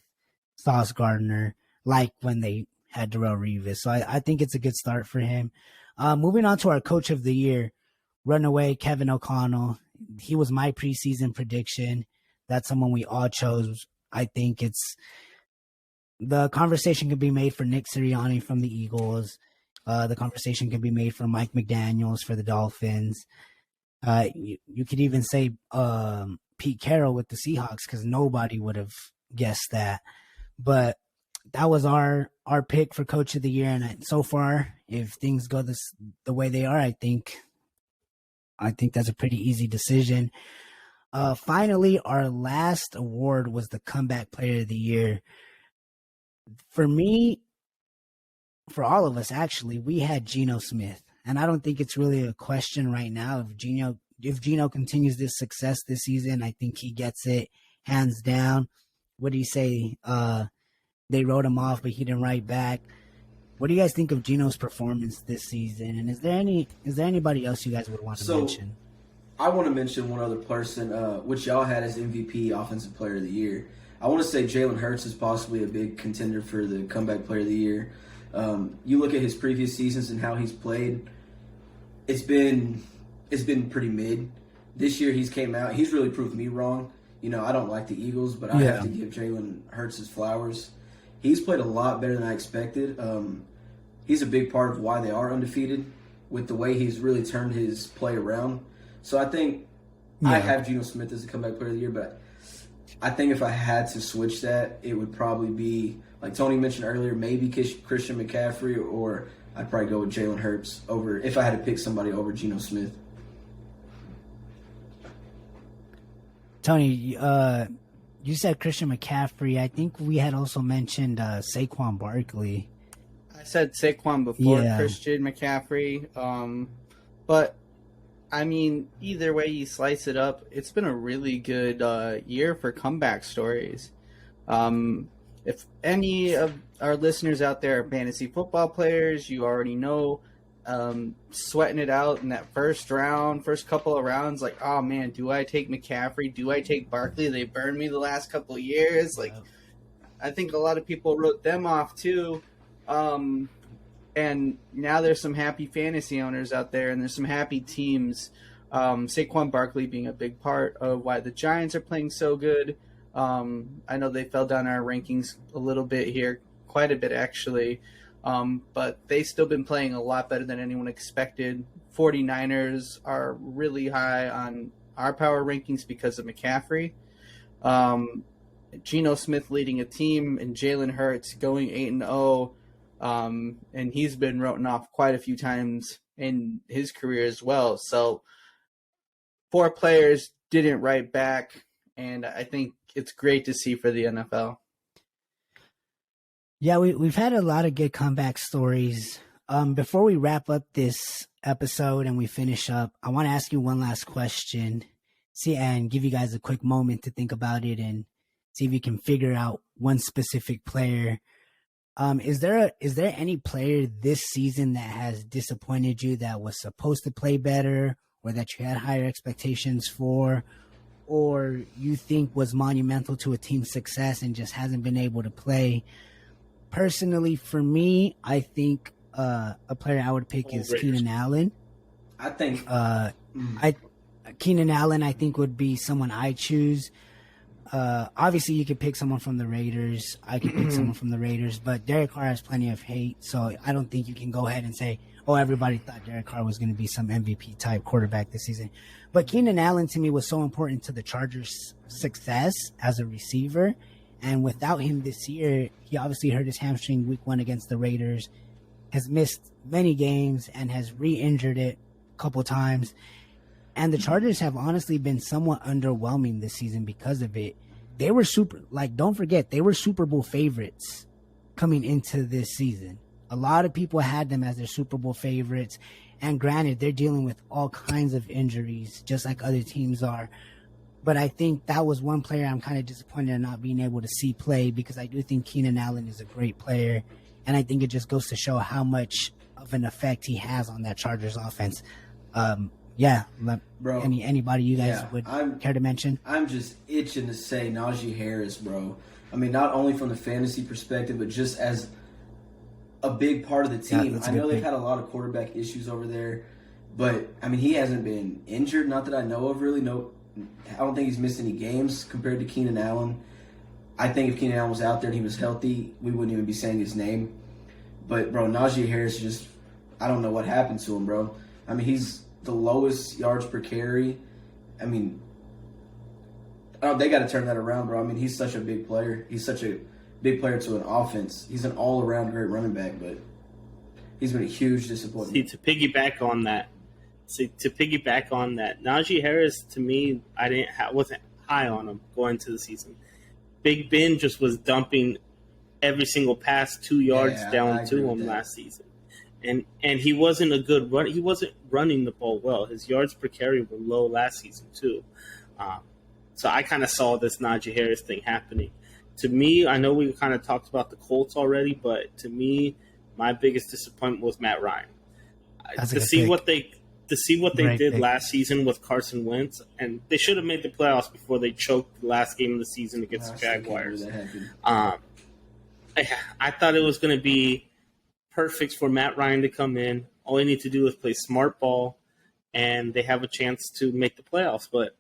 Sauce Gardner, like when they had Darrelle Revis. So I think it's a good start for him. Moving on to our Coach of the Year, runaway Kevin O'Connell. He was my preseason prediction. That's someone we all chose. I think the conversation could be made for Nick Sirianni from the Eagles. The conversation can be made for Mike McDaniels for the Dolphins. You could even say Pete Carroll with the Seahawks, because nobody would have guessed that. But that was our pick for Coach of the Year, and so far, if things go the way they are, I think that's a pretty easy decision. Finally, our last award was the Comeback Player of the Year. For me, for all of us, actually, we had Geno Smith, and I don't think it's really a question right now. If Geno continues this success this season, I think he gets it hands down. What do you say? They wrote him off, but he didn't write back. What do you guys think of Geno's performance this season? And is there anybody else you guys would want to mention? I want to mention one other person, which y'all had as MVP, Offensive Player of the Year. I want to say Jalen Hurts is possibly a big contender for the Comeback Player of the Year. You look at his previous seasons and how he's played. It's been pretty mid. This year he's came out. He's really proved me wrong. I don't like the Eagles, but I have to give Jalen Hurts his flowers. He's played a lot better than I expected. He's a big part of why they are undefeated with the way he's really turned his play around. So I think I have Geno Smith as the Comeback Player of the Year, but I think if I had to switch that, it would probably be, like Tony mentioned earlier, maybe Christian McCaffrey, or I'd probably go with Jalen Hurts if I had to pick somebody over Geno Smith. Tony, you said Christian McCaffrey. I think we had also mentioned Saquon Barkley. I said Saquon before Christian McCaffrey. But, I mean, either way you slice it up, it's been a really good year for comeback stories. If any of our listeners out there are fantasy football players, you already know, sweating it out in that first couple of rounds, like, oh man, do I take McCaffrey? Do I take Barkley? They burned me the last couple of years. Like, I think a lot of people wrote them off too. And now there's some happy fantasy owners out there, and there's some happy teams. Saquon Barkley being a big part of why the Giants are playing so good. I know they fell down our rankings a little bit here, quite a bit actually. But they've still been playing a lot better than anyone expected. 49ers are really high on our power rankings because of McCaffrey. Geno Smith leading a team, and Jalen Hurts going 8-0. And he's been written off quite a few times in his career as well. So 4 players didn't write back, and I think it's great to see for the NFL. Yeah, we've had a lot of good comeback stories. Before we wrap up this episode and we finish up, I want to ask you one last question, and give you guys a quick moment to think about it and see if you can figure out one specific player. Is there any player this season that has disappointed you, that was supposed to play better, or that you had higher expectations for, or you think was monumental to a team's success and just hasn't been able to play? Personally, for me, I think a player I would pick is Keenan Allen. I think Keenan Allen, I think, would be someone I choose. Obviously, you could pick someone from the Raiders. I could pick someone from the Raiders, but Derek Carr has plenty of hate, so I don't think you can go ahead and say, oh, everybody thought Derek Carr was going to be some MVP-type quarterback this season. But Keenan Allen, to me, was so important to the Chargers' success as a receiver. And without him this year, he obviously hurt his hamstring week 1 against the Raiders, has missed many games, and has re-injured it a couple times. And the Chargers have honestly been somewhat underwhelming this season because of it. They were don't forget, they were Super Bowl favorites coming into this season. A lot of people had them as their Super Bowl favorites. And granted, they're dealing with all kinds of injuries, just like other teams are. But I think that was one player I'm kind of disappointed in not being able to see play, because I do think Keenan Allen is a great player. And I think it just goes to show how much of an effect he has on that Chargers offense. Bro, anybody you guys would care to mention? I'm just itching to say Najee Harris, bro. I mean, not only from the fantasy perspective, but just as a big part of the team. I know they've had a lot of quarterback issues over there, but, I mean, he hasn't been injured, not that I know of, really. No, I don't think he's missed any games compared to Keenan Allen. I think if Keenan Allen was out there and he was healthy, we wouldn't even be saying his name. But, bro, Najee Harris just, I don't know what happened to him, bro. I mean, the lowest yards per carry. I mean, they got to turn that around, bro. I mean, he's such a big player. He's such a big player to an offense. He's an all-around great running back, but he's been a huge disappointment. See, to piggyback on that, Najee Harris, to me, wasn't high on him going into the season. Big Ben just was dumping every single pass 2 yards down to him last season. And he wasn't a good run. He wasn't running the ball well. His yards per carry were low last season too. So I kind of saw this Najee Harris thing happening. To me, I know we kind of talked about the Colts already, but to me, my biggest disappointment was Matt Ryan. To see what they did last season with Carson Wentz, and they should have made the playoffs before they choked the last game of the season against the Jaguars. I thought it was going to be perfect for Matt Ryan to come in. All he needs to do is play smart ball, and they have a chance to make the playoffs. But,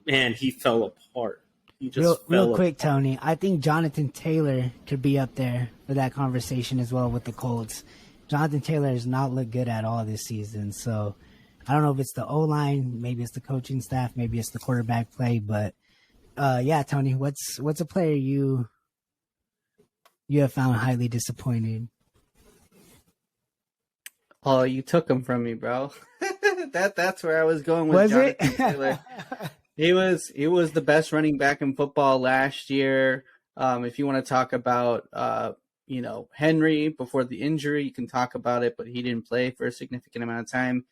man, he fell apart. He just real quick, Tony, I think Jonathan Taylor could be up there for that conversation as well with the Colts. Jonathan Taylor has not looked good at all this season, so I don't know if it's the O-line, maybe it's the coaching staff, maybe it's the quarterback play, but Tony, what's a player you have found highly disappointed? Oh, you took him from me, bro. That's where I was going with Jonathan Taylor. He was the best running back in football last year. If you want to talk about Henry before the injury, you can talk about it, but he didn't play for a significant amount of time.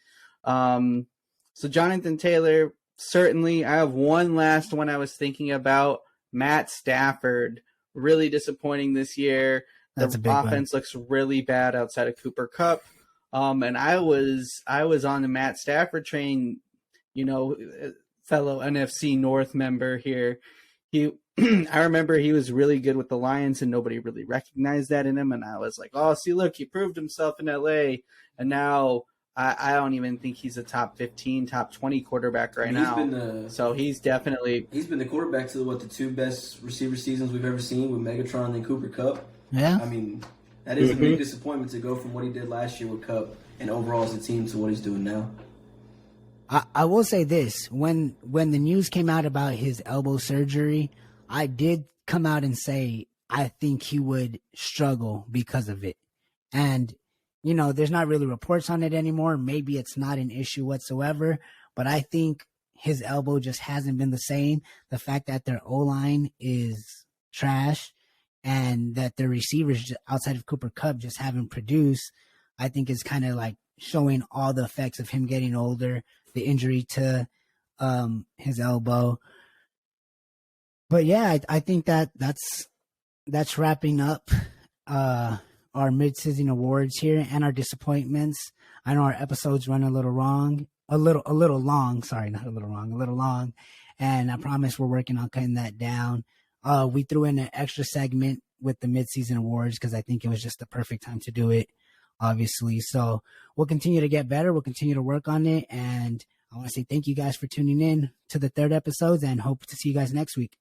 So Jonathan Taylor, certainly. I have one last one I was thinking about. Matt Stafford, really disappointing this year. The offense looks really bad outside of Cooper Kupp. And I was on the Matt Stafford train, fellow NFC North member here. I remember he was really good with the Lions and nobody really recognized that in him. And I was like, oh, see, look, he proved himself in LA. And now I don't even think he's a top 15, top 20 quarterback now. So he's been the quarterback to the two best receiver seasons we've ever seen with Megatron and Cooper Kupp. Yeah. I mean, that is a big disappointment to go from what he did last year with Kupp and overall as a team to what he's doing now. I will say this. When the news came out about his elbow surgery, I did come out and say I think he would struggle because of it. And, there's not really reports on it anymore. Maybe it's not an issue whatsoever, but I think his elbow just hasn't been the same. The fact that their O-line is trash and that their receivers outside of Cooper Kupp just haven't produced, I think is kind of like showing all the effects of him getting older, the injury to his elbow. But yeah, I think that's wrapping up our mid-season awards here and our disappointments. I know our episodes run a little long, and I promise we're working on cutting that down. We threw in an extra segment with the mid-season awards because I think it was just the perfect time to do it, obviously. So we'll continue to get better. We'll continue to work on it. And I want to say thank you guys for tuning in to the third episode and hope to see you guys next week.